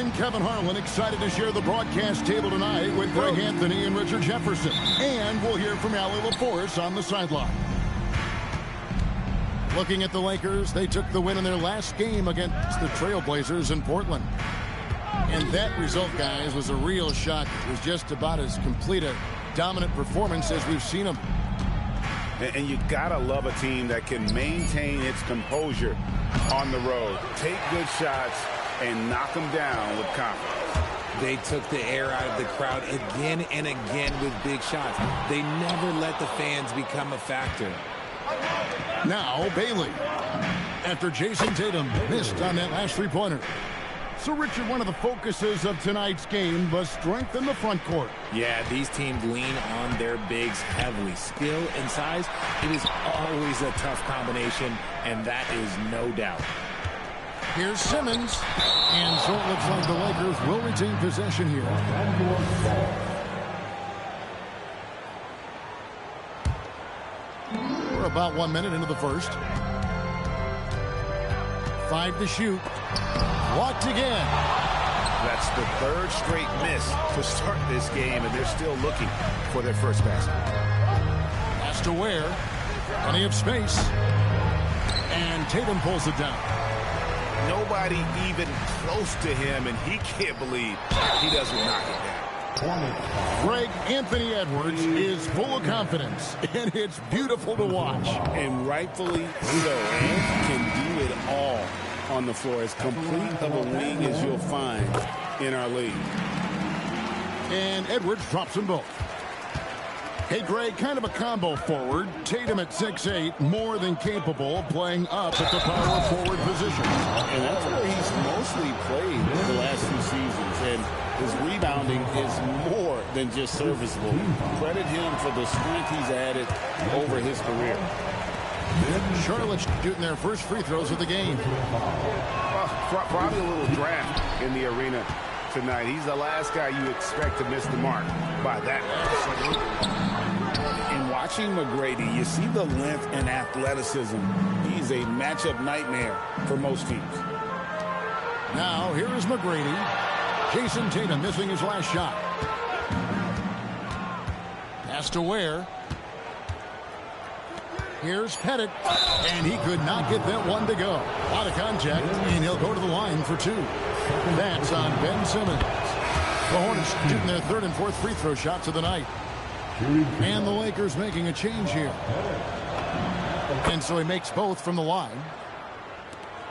S9: I'm Kevin Harlan, excited to share the broadcast table tonight with Greg Anthony and Richard Jefferson. And we'll hear from Ali LaForce on the sideline. Looking at the Lakers, they took the win in their last game against the Trailblazers in Portland. And that result, guys, was a real shock. It was just about as complete a dominant performance as we've seen them.
S10: And you gotta love a team that can maintain its composure on the road, take good shots, and knock them down with confidence.
S3: They took the air out of the crowd again and again with big shots. They never let the fans become a factor.
S9: Now Bailey, after Jason Tatum missed on that last three-pointer. So, Richard, one of the focuses of tonight's game was strength in the front court.
S3: Yeah, these teams lean on their bigs heavily. Skill and size, it is always a tough combination, and that is no doubt.
S9: Here's Simmons, and so it looks like the Lakers will retain possession here. We're about 1 minute into the first. 5 to shoot. Blocked again.
S10: That's the third straight miss to start this game, and they're still looking for their first basket.
S9: Has to wear. Plenty of space. And Tatum pulls it down.
S10: Nobody even close to him, and he can't believe he doesn't knock it down.
S9: Greg Anthony Edwards is full of confidence, and it's beautiful to watch.
S10: And rightfully so. He can do it all on the floor. As complete of a wing as you'll find in our league.
S9: And Edwards drops them both. Hey, Greg, kind of a combo forward. Tatum at 6'8", more than capable of playing up at the power forward position.
S10: And that's where he's mostly played the last few seasons. And his rebounding is more than just serviceable. Credit him for the strength he's added over his career.
S9: Charlotte's shooting their first free throws of the game.
S10: Probably a little draft in the arena tonight. He's the last guy you expect to miss the mark by that much. In watching McGrady, you see the length and athleticism. He's a matchup nightmare for most teams.
S9: Now, here is McGrady. Jason Tatum missing his last shot. Has to wear. Here's Pettit, and he could not get that one to go. A lot of contact, and he'll go to the line for two. That's on Ben Simmons. The Hornets shooting their third and fourth free throw shots of the night. And the Lakers making a change here. And so he makes both from the line.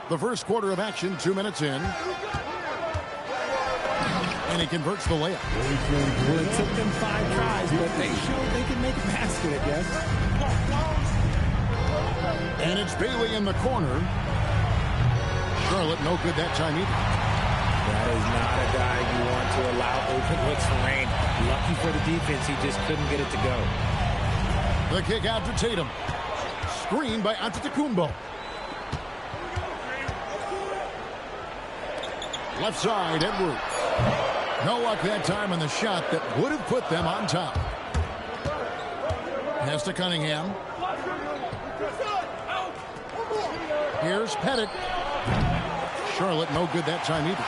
S9: The first quarter of action, 2 minutes in. And he converts the layup.
S3: Well, it took them 5 tries, but they showed they can make a basket, I guess.
S9: And it's Bailey in the corner. Charlotte no good that time either.
S3: That is not a guy you want to allow open looks for rain. Lucky for the defense, he just couldn't get it to go.
S9: The kick out to Tatum. Screen by Antetokounmpo. Left side, Edwards. No luck that time on the shot that would have put them on top. Pass to Cunningham. Here's Pettit. Charlotte no good that time either.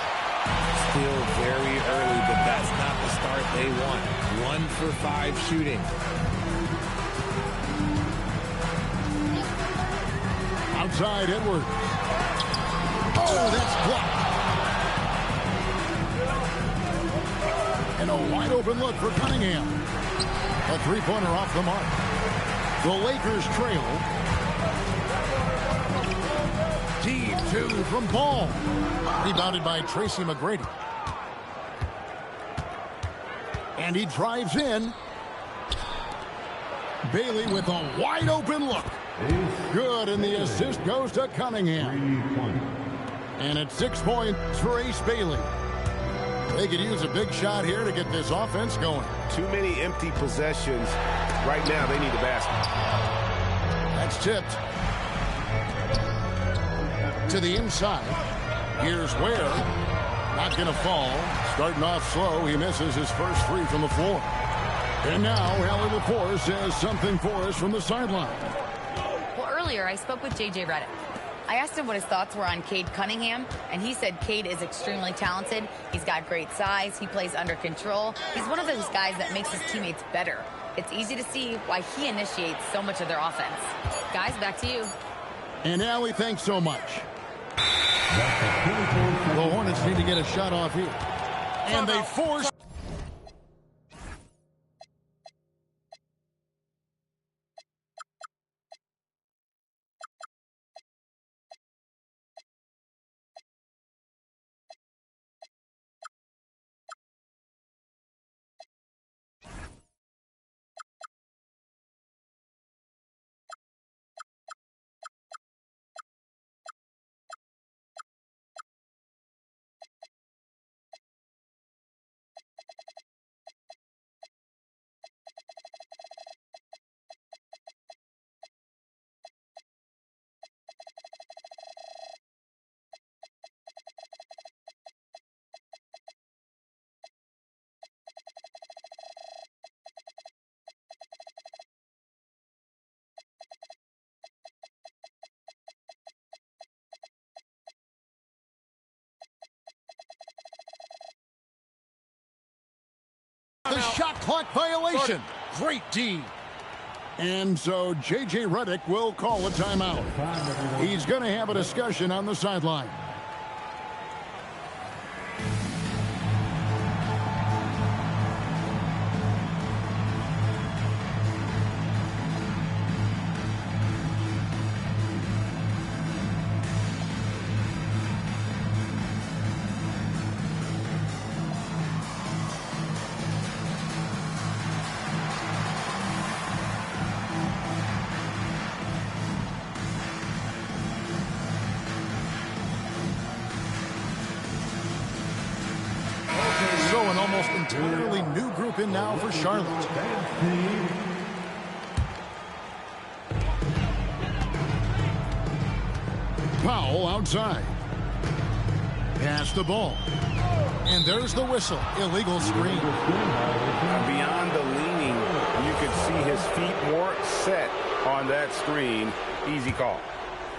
S3: Still very early, but that's not the start they want. 1 for 5 shooting.
S9: Outside Edwards. Oh, that's blocked. And a wide open look for Cunningham. A three-pointer off the mark. The Lakers trail. Deep two from Paul. Rebounded by Tracy McGrady. And he drives in. Bailey with a wide open look. Good, and the assist goes to Cunningham. And it's 6 points for Ace Bailey. They could use a big shot here to get this offense going.
S10: Too many empty possessions. Right now, they need a basket.
S9: That's tipped. To the inside. Here's Ware. Not going to fall. Starting off slow. He misses his first three from the floor. And now, Ali LaForce says something for us from the sideline.
S8: Well, earlier I spoke with J.J. Redick. I asked him what his thoughts were on Cade Cunningham, and he said Cade is extremely talented. He's got great size. He plays under control. He's one of those guys that makes his teammates better. It's easy to see why he initiates so much of their offense. Guys, back to you.
S9: And Allie, thanks so much. The Hornets need to get a shot off here. And they force... The shot clock violation. Great D. And so J.J. Redick will call a timeout. He's going to have a discussion on the sideline. Entirely new group in now for Charlotte. Powell outside. Pass the ball. And there's the whistle. Illegal screen.
S10: Beyond the leaning, you could see his feet weren't set on that screen. Easy call.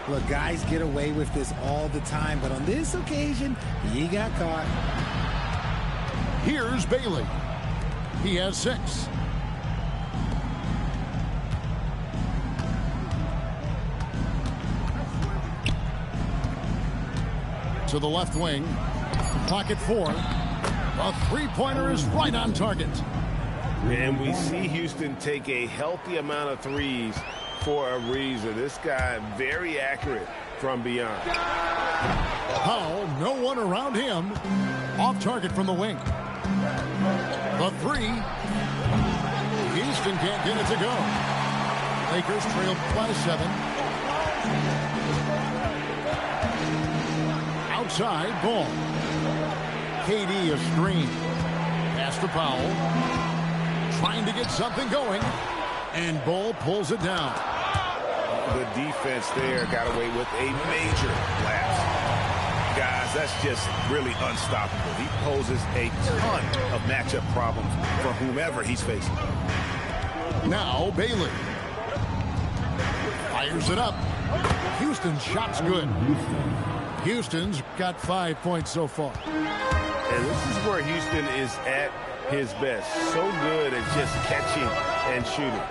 S3: Look, guys get away with this all the time, but on this occasion, he got caught.
S9: Here's Bailey. He has 6. To the left wing. Pocket 4. A three-pointer is right on target.
S10: And we see Houston take a healthy amount of threes for a reason. This guy very accurate from beyond.
S9: Powell, no one around him. Off target from the wing. The 3. Houston can't get it to go. Lakers trail by 7. Outside ball. KD a screen. Pass to Powell. Trying to get something going. And Ball pulls it down.
S10: The defense there got away with a major lapse. Guys, that's just really unstoppable. He poses a ton of matchup problems for whomever he's facing.
S9: Now Bailey. Fires it up. Houston's shot's good. Houston's got 5 points so far.
S10: And this is where Houston is at his best. So good at just catching and shooting.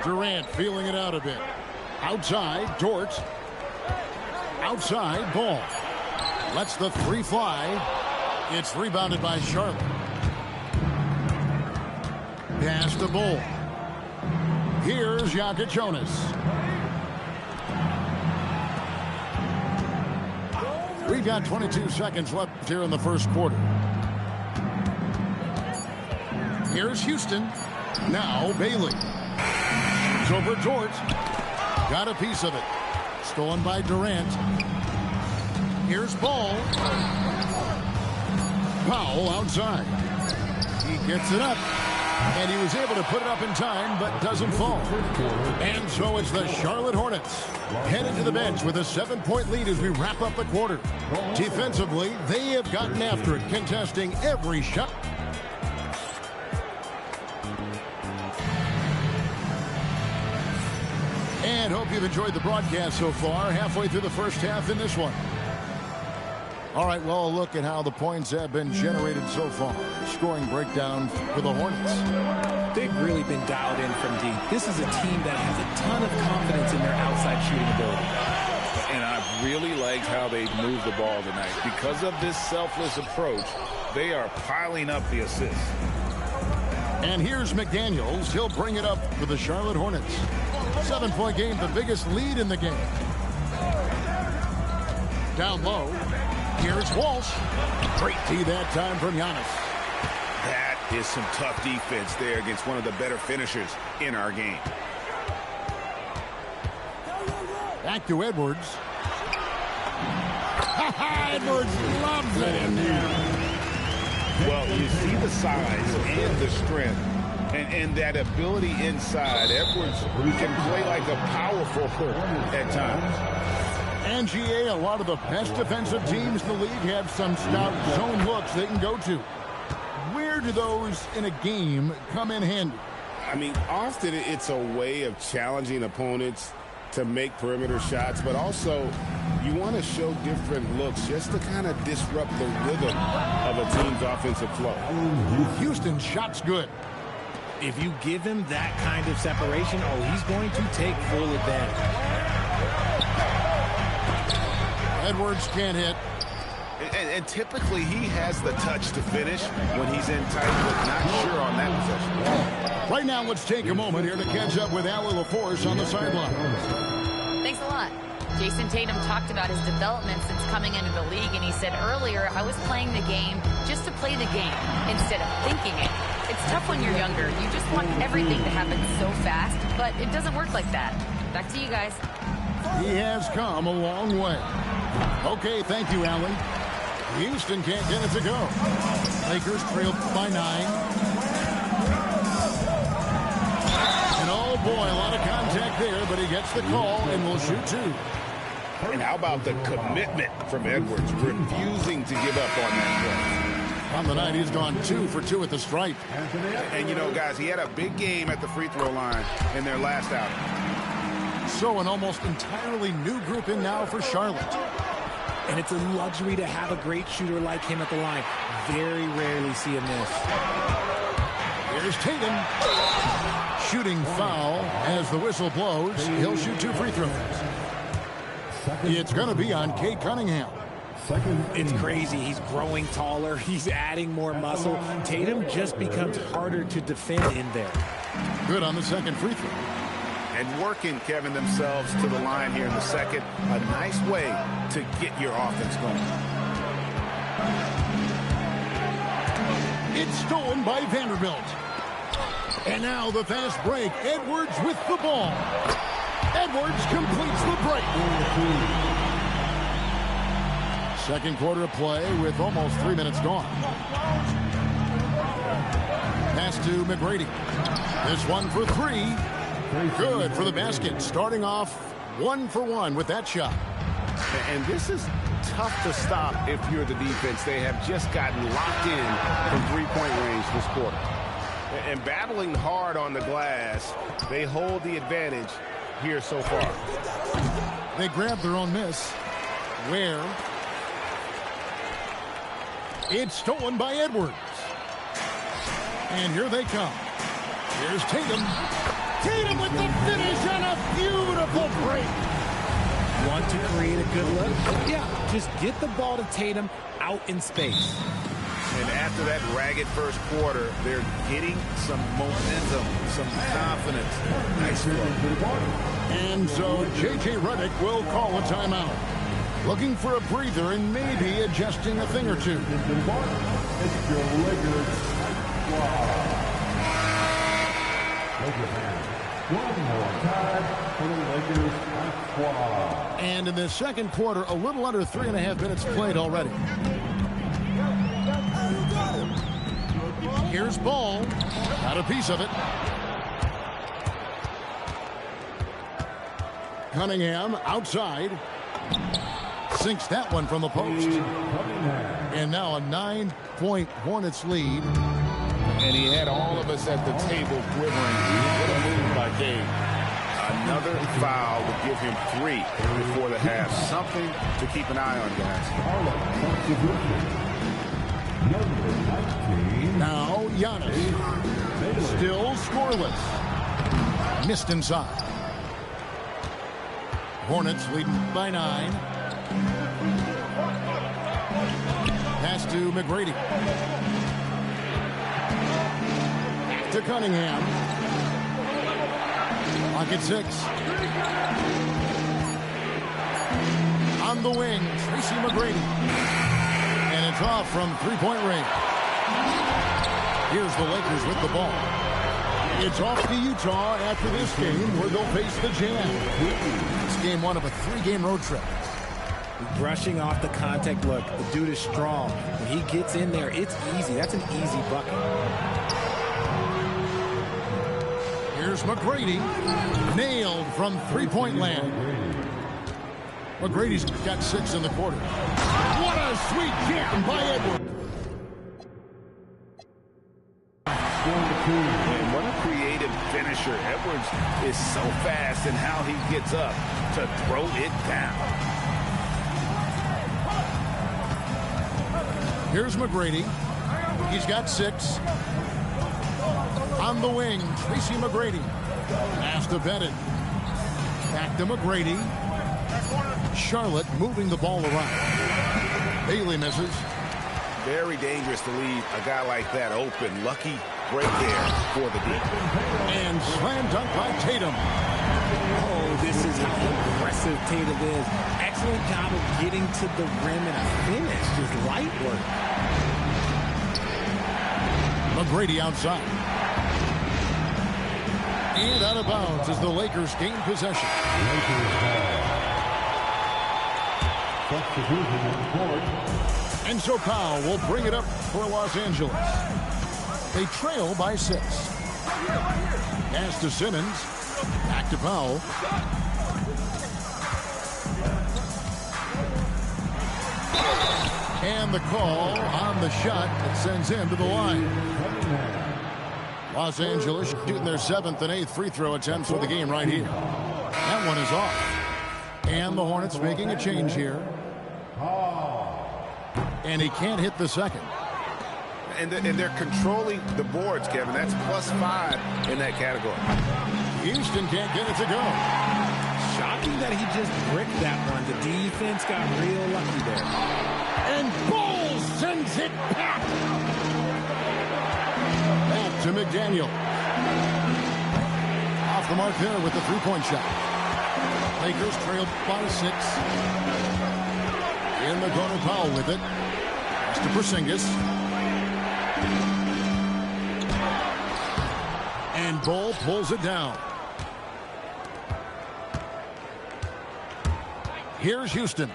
S9: Durant feeling it out a bit. Outside, Dort. Outside, Ball. Lets the 3 fly. It's rebounded by Charlotte. Pass the Bull. Here's Jonas. We've got 22 seconds left here in the first quarter. Here's Houston. Now Bailey. It's over Dort. Got a piece of it. Stolen by Durant. Here's Ball. Powell outside. He gets it up. And he was able to put it up in time, but doesn't fall. And so it's the Charlotte Hornets headed to the bench with a 7-point lead as we wrap up the quarter. Defensively, they have gotten after it, contesting every shot. And hope you've enjoyed the broadcast so far. Halfway through the first half in this one. All right, well, a look at how the points have been generated so far. Scoring breakdown for the Hornets.
S3: They've really been dialed in from deep. This is a team that has a ton of confidence in their outside shooting ability.
S10: And I really liked how they moved the ball tonight. Because of this selfless approach, they are piling up the assists.
S9: And here's McDaniels. He'll bring it up for the Charlotte Hornets. 7-point game, the biggest lead in the game. Down low. Here's Walsh. Great D that time from Giannis.
S10: That is some tough defense there against one of the better finishers in our game.
S9: Back to Edwards. Edwards loves it in there.
S10: Well, you see the size and the strength and that ability inside. Edwards can play like a power forward at times.
S9: And GA, a lot of the best defensive teams in the league have some stout zone looks they can go to. Where do those in a game come in handy?
S10: I mean, often it's a way of challenging opponents to make perimeter shots, but also you want to show different looks just to kind of disrupt the rhythm of a team's offensive flow.
S9: Houston's shot's good.
S3: If you give him that kind of separation, he's going to take full advantage.
S9: Edwards can't hit.
S10: And typically he has the touch to finish when he's in tight, but not sure on that possession.
S9: Right now, let's take a moment here to catch up with Allie LaForce on the sideline.
S8: Thanks a lot. Jason Tatum talked about his development since coming into the league, and he said earlier, I was playing the game just to play the game instead of thinking it. It's tough when you're younger. You just want everything to happen so fast, but it doesn't work like that. Back to you guys.
S9: He has come a long way. Okay, thank you, Allie. Houston can't get it to go. Lakers trail by 9. And oh boy, a lot of contact there, but he gets the call and will shoot 2.
S10: And how about the commitment from Edwards, refusing to give up on that play.
S9: On the night, he's gone 2 for 2 at the stripe.
S10: And you know, guys, he had a big game at the free throw line in their last outing.
S9: So an almost entirely new group in now for Charlotte.
S3: And it's a luxury to have a great shooter like him at the line. Very rarely see a miss.
S9: Here's Tatum. Shooting foul as the whistle blows. He'll shoot 2 free throws. It's going to be on Cade Cunningham.
S3: It's crazy. He's growing taller. He's adding more muscle. Tatum just becomes harder to defend in there.
S9: Good on the second free throw.
S10: And working, Kevin, themselves to the line here in the second. A nice way to get your offense going.
S9: It's stolen by Vanderbilt. And now the fast break. Edwards with the ball. Edwards completes the break. Second quarter of play with almost 3 minutes gone. Pass to McGrady. This one for 3. Good for the basket. Starting off 1 for 1 with that shot.
S10: And this is tough to stop if you're the defense. They have just gotten locked in from three-point range this quarter. And battling hard on the glass, they hold the advantage here so far.
S9: They grab their own miss. Where? It's stolen by Edwards. And here they come. Here's Tatum. Tatum with the finish and a beautiful break.
S3: Want to create a good look? Yeah, just get the ball to Tatum out in space.
S10: And after that ragged first quarter, they're getting some momentum, some confidence. Nice flow.
S9: And so J.J. Redick will call a timeout. Looking for a breather and maybe adjusting a thing or two.
S4: It's your Lakers squad. One more time for the Lakers squad.
S9: And in the second quarter, a little under 3.5 minutes played already. Here's Ball. Got a piece of it. Cunningham outside. Sinks that one from the post. And now a 9-point Hornets lead.
S10: And he had all of us at the table quivering. What a move by Cade. Another foul would give him 3 before the half. Something to keep an eye on, guys.
S9: Now Giannis. Still scoreless. Missed inside. Hornets leading by 9. Pass to McGrady. To Cunningham. Lock at 6. On the wing, Tracy McGrady. And it's off from three-point range. Here's the Lakers with the ball. It's off to Utah after this game where they'll face the Jazz. It's game 1 of a 3-game road trip.
S3: Brushing off the contact look. The dude is strong. When he gets in there, it's easy. That's an easy bucket.
S9: Here's McGrady. Nailed from three-point land. McGrady's got 6 in the quarter. What a sweet jam by Edwards.
S10: And what a creative finisher. Edwards is so fast in how he gets up to throw it down.
S9: Here's McGrady. He's got 6. On the wing, Tracy McGrady. Pass to Bennett. Back to McGrady. Charlotte moving the ball around. Bailey misses.
S10: Very dangerous to leave a guy like that open. Lucky break there for the deep.
S9: And slam dunk by Tatum.
S3: Oh, this is how impressive Tatum is. Excellent job of getting to the rim and a finish. Just light work.
S9: McGrady outside. And out of bounds as the Lakers gain possession. And so Powell will bring it up for Los Angeles. They trail by 6. Pass to Simmons. Back to Powell. And the call on the shot that sends him to the line. Los Angeles shooting their 7th and 8th free throw attempts for the game right here. That one is off. And the Hornets making a change here. And he can't hit the second.
S10: And they're controlling the boards, Kevin. That's +5 in that category.
S9: Houston can't get it to go.
S3: Shocking that he just bricked that one. The defense got real lucky there.
S9: And Ball sends it back. Back to McDaniel. Off the mark there with the three-point shot. Lakers trailed by 6. In the corner, Powell with it. Pass to Porzingis. And Ball pulls it down. Here's Houston.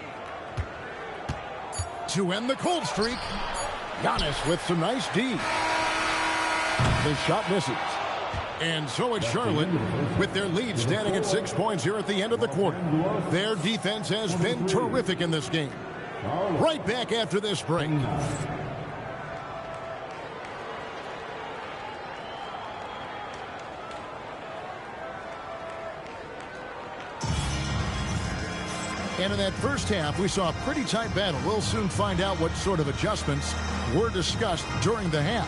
S9: To end the cold streak, Giannis with some nice D. The shot misses. And so it's Charlotte with their lead standing at 6 points here at the end of the quarter. Their defense has been terrific in this game. Right back after this break. And in that first half, we saw a pretty tight battle. We'll soon find out what sort of adjustments were discussed during the half.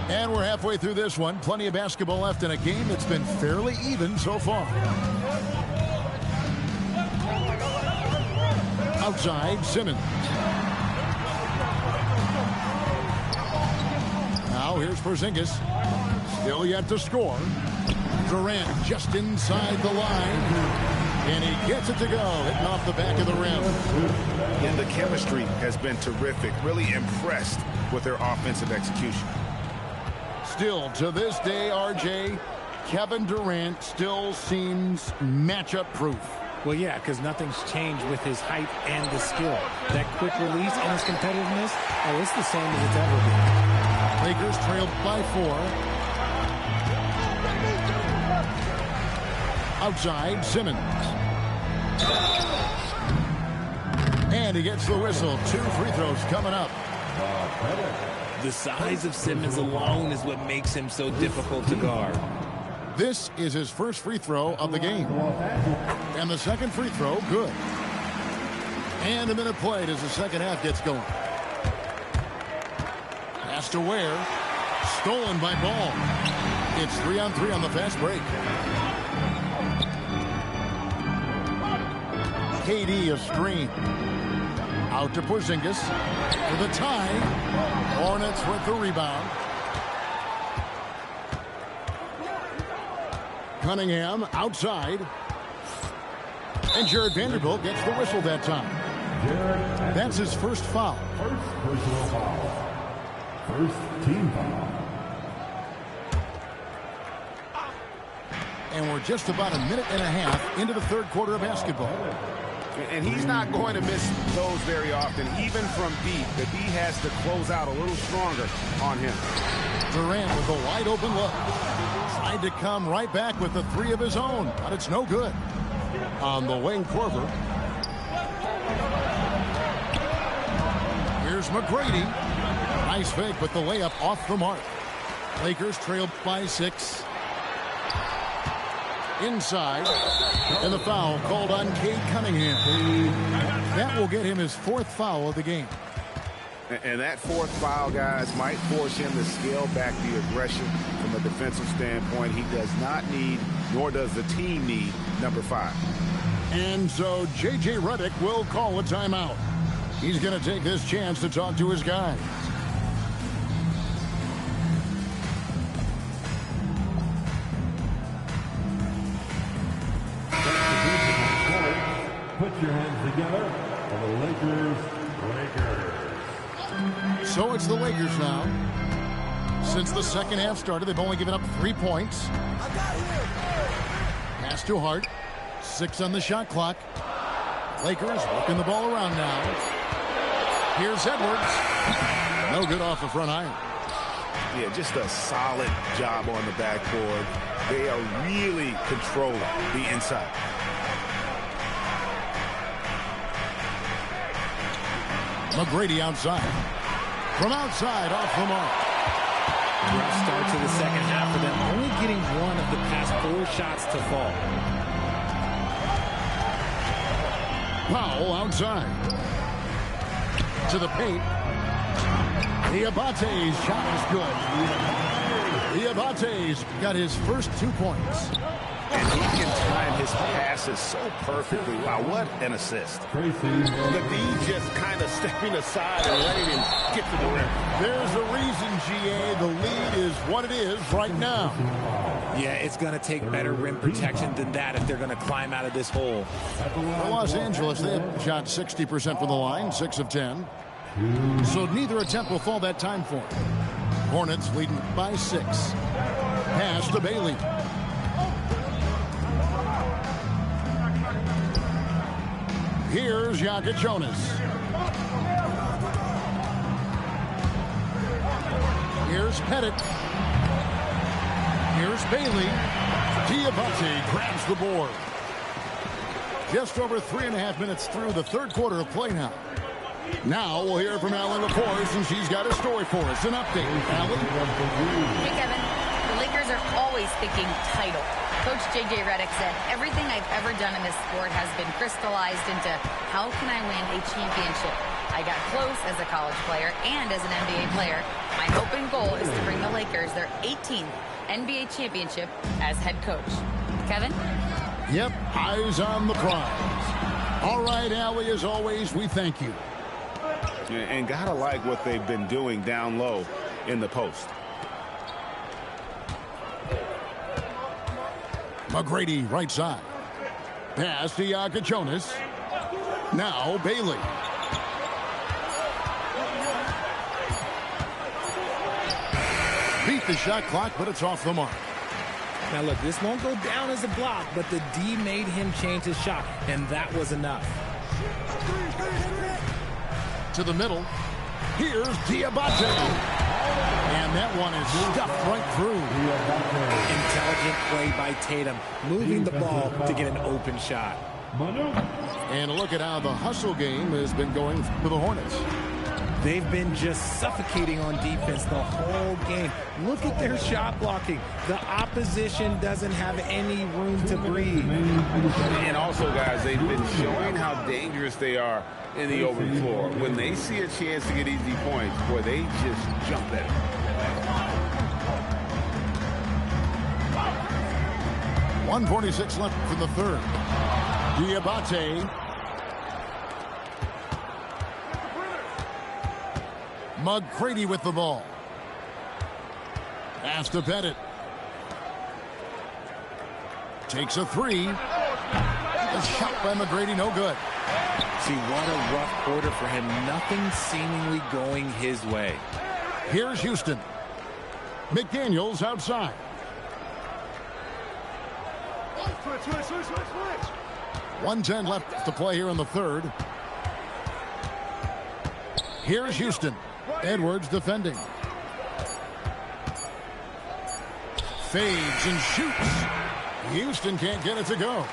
S9: And we're halfway through this one. Plenty of basketball left in a game that's been fairly even so far. Outside, Simmons. Now here's Porzingis. Still yet to score. Durant just inside the line. And he gets it to go, hitting off the back of the rim.
S10: And the chemistry has been terrific. Really impressed with their offensive execution.
S9: Still, to this day, RJ, Kevin Durant still seems matchup-proof.
S3: Well, yeah, because nothing's changed with his height and the skill. That quick release and his competitiveness, oh, it's the same as it's ever been.
S9: Lakers trailed by 4. outside Simmons. And he gets the whistle. 2 free throws coming up.
S3: The size of Simmons alone is what makes him so difficult to guard.
S9: This is his first free throw of the game. And the second free throw, good. And a minute played as the second half gets going. Pass to Ware. Stolen by Ball. It's 3-on-3 on the fast break. KD a screen. Out to Porzingis. For the tie. Hornets with the rebound. Cunningham outside. And Jared Vanderbilt gets the whistle that time. That's his first foul.
S4: First personal foul. First team foul.
S9: And we're just about a minute and a half into the third quarter of basketball.
S10: And he's not going to miss those very often, even from deep, if he has to close out a little stronger on him.
S9: Durant with a wide open look. Tried to come right back with the 3 of his own, but it's no good. On the wing, Korver. Here's McGrady. Nice fake, but the layup off the mark. Lakers trail by 6. Inside. And the foul called on Cade Cunningham. That will get him his 4th foul of the game.
S10: And that 4th foul, guys, might force him to scale back the aggression from a defensive standpoint. He does not need, nor does the team need, number 5.
S9: And so J.J. Redick will call a timeout. He's going to take this chance to talk to his guys.
S4: Put your hands together for the Lakers.
S9: So it's the Lakers now. Since the second half started, they've only given up 3 points. Pass to Hart. 6 on the shot clock. Lakers working the ball around now. Here's Edwards. No good off the front iron.
S10: Yeah, just a solid job on the backboard. They are really controlling the inside.
S9: McGrady outside. From outside, off the mark.
S3: Rough start to the second half for them, only getting 1 of the past 4 shots to fall.
S9: Powell outside. To the paint. Diabate's shot is good. Diabate's got his first 2 points.
S10: And he can time his passes so perfectly. Wow, what an assist. The D just kind of stepping aside and letting him get to the rim.
S9: There's a reason, GA. The lead is what it is right now.
S3: Yeah, it's going to take better rim protection than that if they're going to climb out of this hole.
S9: For Los Angeles, they have shot 60% from the line, 6 of 10. So neither attempt will fall that time for them. Hornets leading by 6. Pass to Bailey. Here's Jonas. Here's Pettit. Here's Bailey. Diabate grabs the board. Just over 3.5 minutes through the third quarter of play now. Now we'll hear from Allie LaForce, and she's got a story for us. An update. Allie?
S8: Hey, Kevin. The Lakers are always thinking title. Coach J.J. Redick said, everything I've ever done in this sport has been crystallized into how can I win a championship. I got close as a college player and as an NBA player. My hope and goal is to bring the Lakers their 18th NBA championship as head coach. Kevin?
S9: Yep, eyes on the prize. All right, Allie, as always, we thank you.
S10: And gotta like what they've been doing down low in the post.
S9: McGrady, right side. Pass to Jonas. Now Bailey. Beat the shot clock, but it's off the mark.
S3: Now look, this won't go down as a block, but the D made him change his shot, and that was enough.
S9: To the middle. Here's Diabate. And that one is stuffed right through.
S3: Intelligent play by Tatum, moving the ball to get an open shot.
S9: And look at how the hustle game has been going for the Hornets.
S3: They've been just suffocating on defense the whole game. Look at their shot blocking. The opposition doesn't have any room to breathe.
S10: And also, guys, they've been showing how dangerous they are in the open floor. When they see a chance to get easy points, boy, they just jump at it.
S9: .146 left for the third. Diabate. McGrady with the ball. Pass to Pettit. Takes a three. A shot by McGrady, no good.
S3: See, what a rough quarter for him. Nothing seemingly going his way.
S9: Here's Houston. McDaniels outside. 1:10 left to play here in the third. Here's Houston. Edwards defending. Fades and shoots. Houston can't get it to go.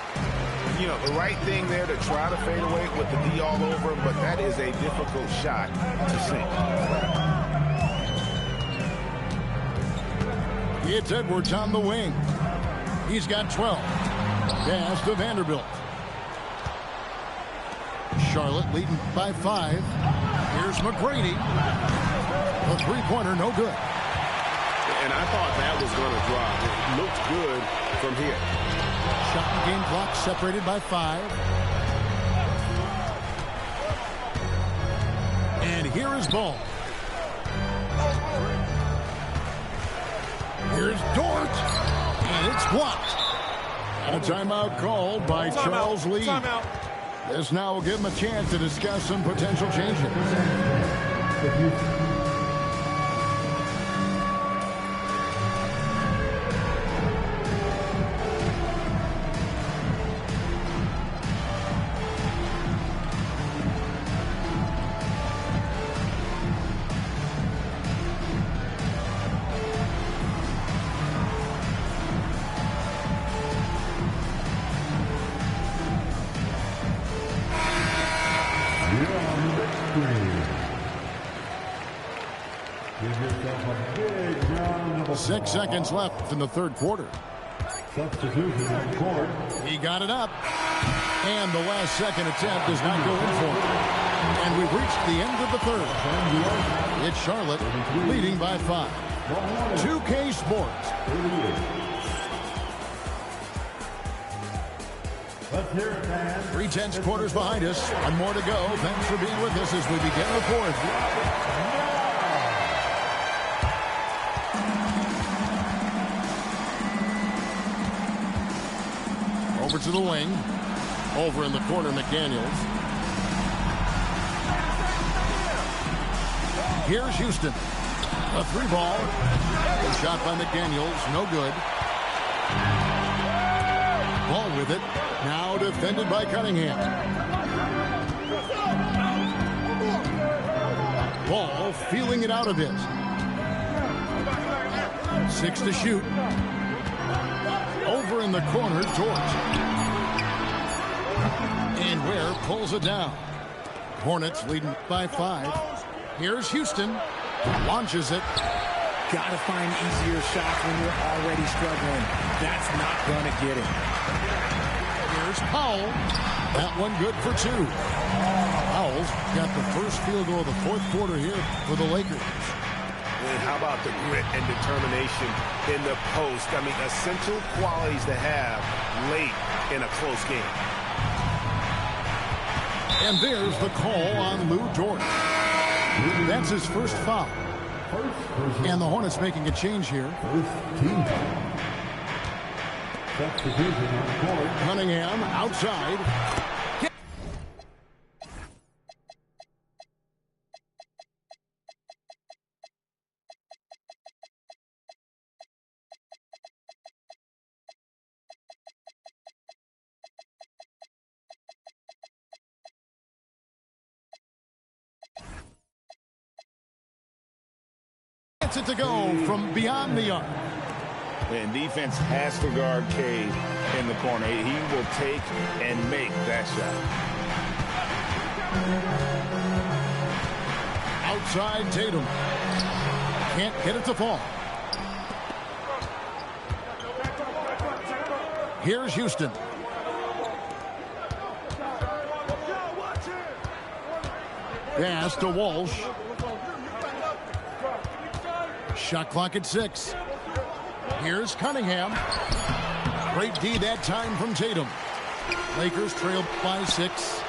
S10: You know, the right thing there to try to fade away with the D all over him, but that is a difficult shot to sink.
S9: It's Edwards on the wing. He's got 12. Pass to Vanderbilt. Charlotte leading by 5. Here's McGrady. A three-pointer, no good.
S10: And I thought that was going to drop. It looked good from here.
S9: Shot and game clock separated by 5. And here is Ball. Here's Dort. And it's blocked. And a timeout called by Charles Lee. This now will give him a chance to discuss some potential changes.
S4: Give
S9: 6 seconds left in the third quarter.
S4: Substitution on court.
S9: He got it up. And the last second attempt does not go in for him. And we've reached the end of the third. It's Charlotte leading by 5. 2K Sports.
S4: Let's hear it, man.
S9: 3/10 quarters behind us. One more to go. Thanks for being with us as we begin the fourth. Over to the wing. Over in the corner, McDaniels. Here's Houston. A three ball. Good shot by McDaniels. No good. Ball with it. Now defended by Cunningham. Ball feeling it out a bit. 6 to shoot. Over in the corner, Dort. And Ware pulls it down. Hornets leading by 5. Here's Houston. Launches it.
S3: Got to find easier shots when you're already struggling. That's not going to get it.
S9: Here's Powell. That one good for 2. Powell's got the first field goal of the fourth quarter here for the Lakers.
S10: And how about the grit and determination in the post? I mean, essential qualities to have late in a close game.
S9: And there's the call on Lou Dort. That's his first foul. And the Hornets making a change here.
S4: First team. Substitution on court.
S9: Cunningham outside. gets it to go from beyond the arc.
S10: And defense has to guard Cade in the corner. He will take and make that shot.
S9: Outside Tatum. Can't get it to fall. Here's Houston. Pass to Walsh. Shot clock at 6. Here's Cunningham. Great D that time from Tatum. Lakers trail by 6.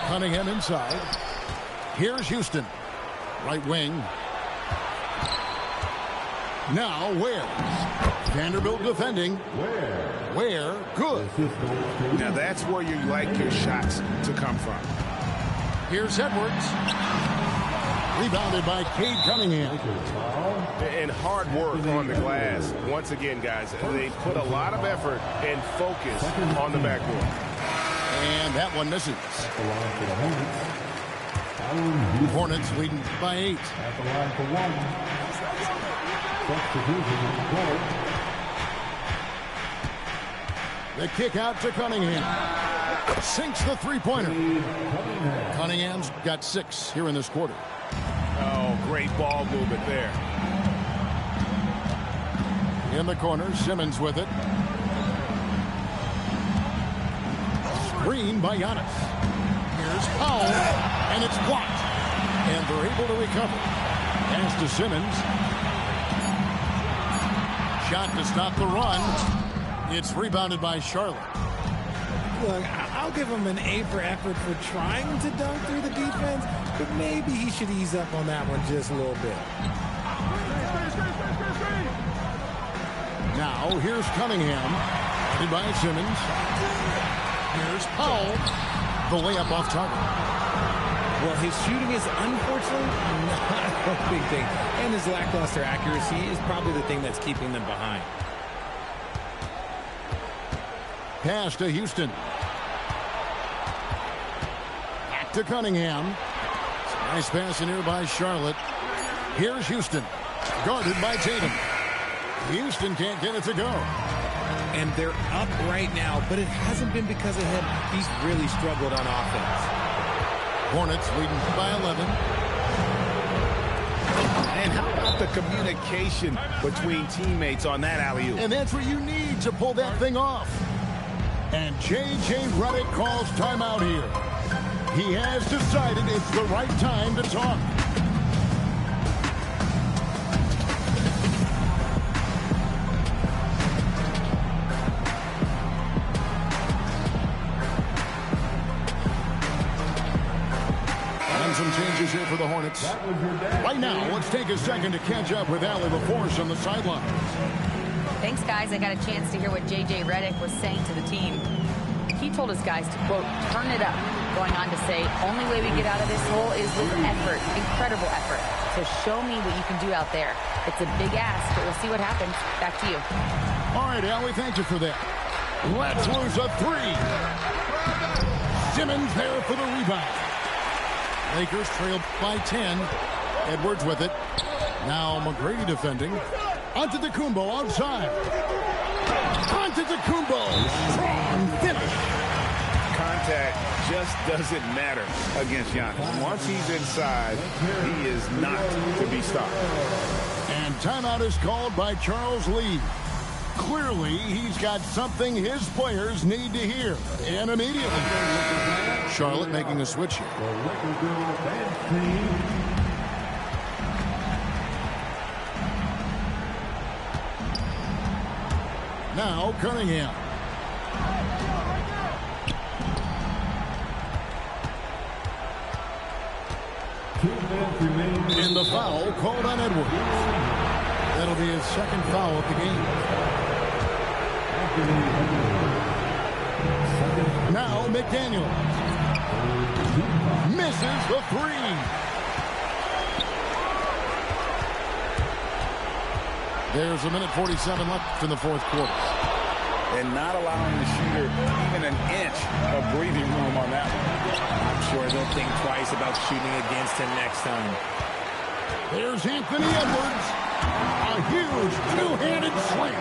S9: Cunningham inside. Here's Houston. Right wing. Now Ware. Vanderbilt defending. Ware, good.
S10: Now that's where you like your shots to come from.
S9: Here's Edwards. Rebounded by Cade Cunningham.
S10: And hard work on the glass. Once again, guys, they put a lot of effort and focus on the backboard.
S9: And that one misses. Hornets leading by 8.
S4: At the line for 1.
S9: The kick out to Cunningham. Sinks the three-pointer. Cunningham's got 6 here in this quarter.
S10: Oh, great ball movement there.
S9: In the corner, Simmons with it. Screen by Giannis. Here's Powell, and it's blocked. And they're able to recover. Pass to Simmons. Shot to stop the run. It's rebounded by Charlotte.
S3: Look, I'll give him an A for effort for trying to dunk through the defense, but maybe he should ease up on that one just a little bit.
S9: Now, here's Cunningham. Headed by Simmons. Here's Powell. The layup off target.
S3: Well, his shooting is unfortunately not a big thing, and his lackluster accuracy is probably the thing that's keeping them behind.
S9: Pass to Houston. Back to Cunningham. Nice pass in here by Charlotte. Here's Houston. Guarded by Tatum. Houston can't get it to go.
S3: And they're up right now, but it hasn't been because of him. He's really struggled on offense.
S9: Hornets leading by 11.
S10: And how about the communication between teammates on that alley-oop?
S9: And that's what you need to pull that thing off. And J.J. Redick calls timeout here. He has decided it's the right time to talk. And some changes here for the Hornets. Right now, let's take a second to catch up with Allie LaForce on the sidelines.
S8: Thanks, guys. I got a chance to hear what J.J. Redick was saying to the team. He told his guys to, quote, turn it up, going on to say, only way we get out of this hole is with effort, incredible effort. So show me what you can do out there. It's a big ask, but we'll see what happens. Back to you.
S9: All right, Allie, thank you for that. Let's lose a 3. Simmons there for the rebound. Lakers trail by 10. Edwards with it. Now McGrady defending. Antetokounmpo outside. Antetokounmpo. Strong finish.
S10: Contact just doesn't matter against Giannis. Once he's inside, he is not to be stopped.
S9: And timeout is called by Charles Lee. Clearly, he's got something his players need to hear. And immediately. Charlotte making a switch here. Now Cunningham. And the foul called on Edwards. That'll be his second foul of the game. Now McDaniel. Misses the 3. There's a minute 47 left in the fourth quarter.
S10: And not allowing the shooter even an inch of breathing room on that one. I'm
S3: sure they'll think twice about shooting against him next time.
S9: There's Anthony Edwards. A huge two-handed slam.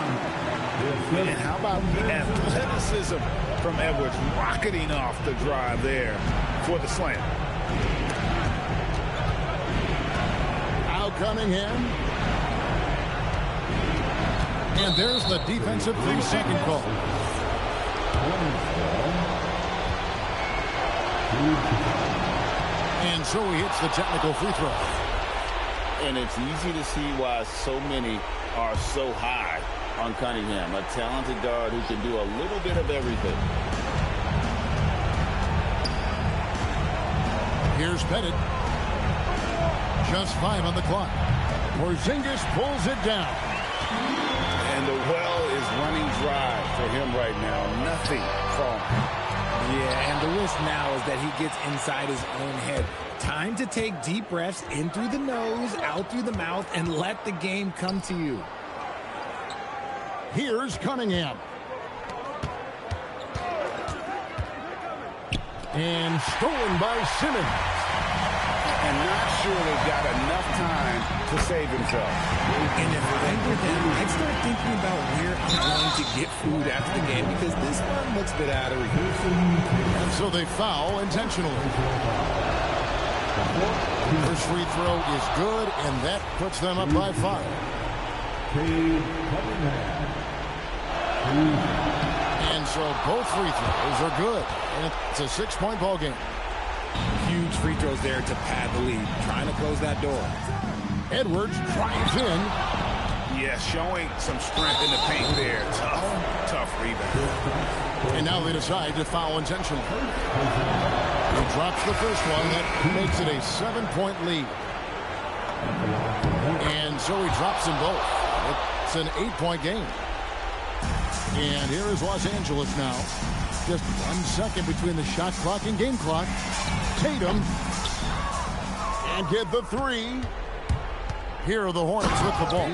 S10: And how about the athleticism from Edwards rocketing off the drive there for the slam.
S9: Al Cunningham. And there's the defensive 3-second call. And so he hits the technical free throw.
S10: And it's easy to see why so many are so high on Cunningham, a talented guard who can do a little bit of everything.
S9: Here's Pettit. Just 5 on the clock. Porzingis pulls it down.
S10: And the well is running dry for him right now. Nothing falling.
S3: Yeah, and the risk now is that he gets inside his own head. Time to take deep breaths in through the nose, out through the mouth, and let the game come to you.
S9: Here's Cunningham. And stolen by Simmons.
S10: And not sure they've got enough time to save himself.
S3: And if I were them, I'd start thinking about where I'm going to get food after the game because this one looks a bit out of reach.
S9: And so they foul intentionally. First free throw is good, and that puts them up by 5. And so both free throws are good. And it's a 6-point ball game.
S3: Huge free throws there to pad the lead. Trying to close that door.
S9: Edwards drives in.
S10: Yeah, showing some strength in the paint there. Tough rebound.
S9: And now they decide to foul intentionally. He drops the first one. That makes it a 7-point lead. And so he drops them both. It's an 8-point game. And here is Los Angeles now. Just 1 second between the shot clock and game clock. Tatum. And get the 3. Here are the Hornets with the ball.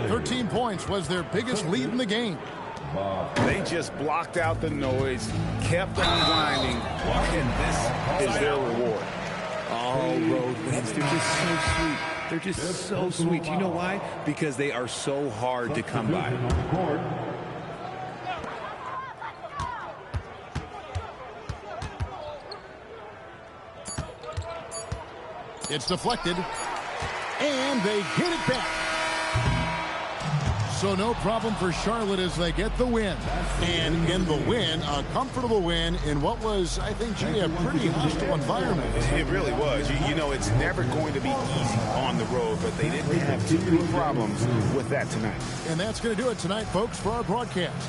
S9: 13 points was their biggest lead in the game.
S10: They just blocked out the noise, kept on grinding, and this is their reward.
S3: All road wins. They're just so sweet. They're just so sweet. You know why? Because they are so hard to come by.
S9: It's deflected, and they get it back. So no problem for Charlotte as they get the win. And in the win, a comfortable win in what was, I think, a pretty hostile environment.
S10: It really was. You know, it's never going to be easy on the road, but they didn't have too many problems with that tonight.
S9: And that's going to do it tonight, folks, for our broadcast.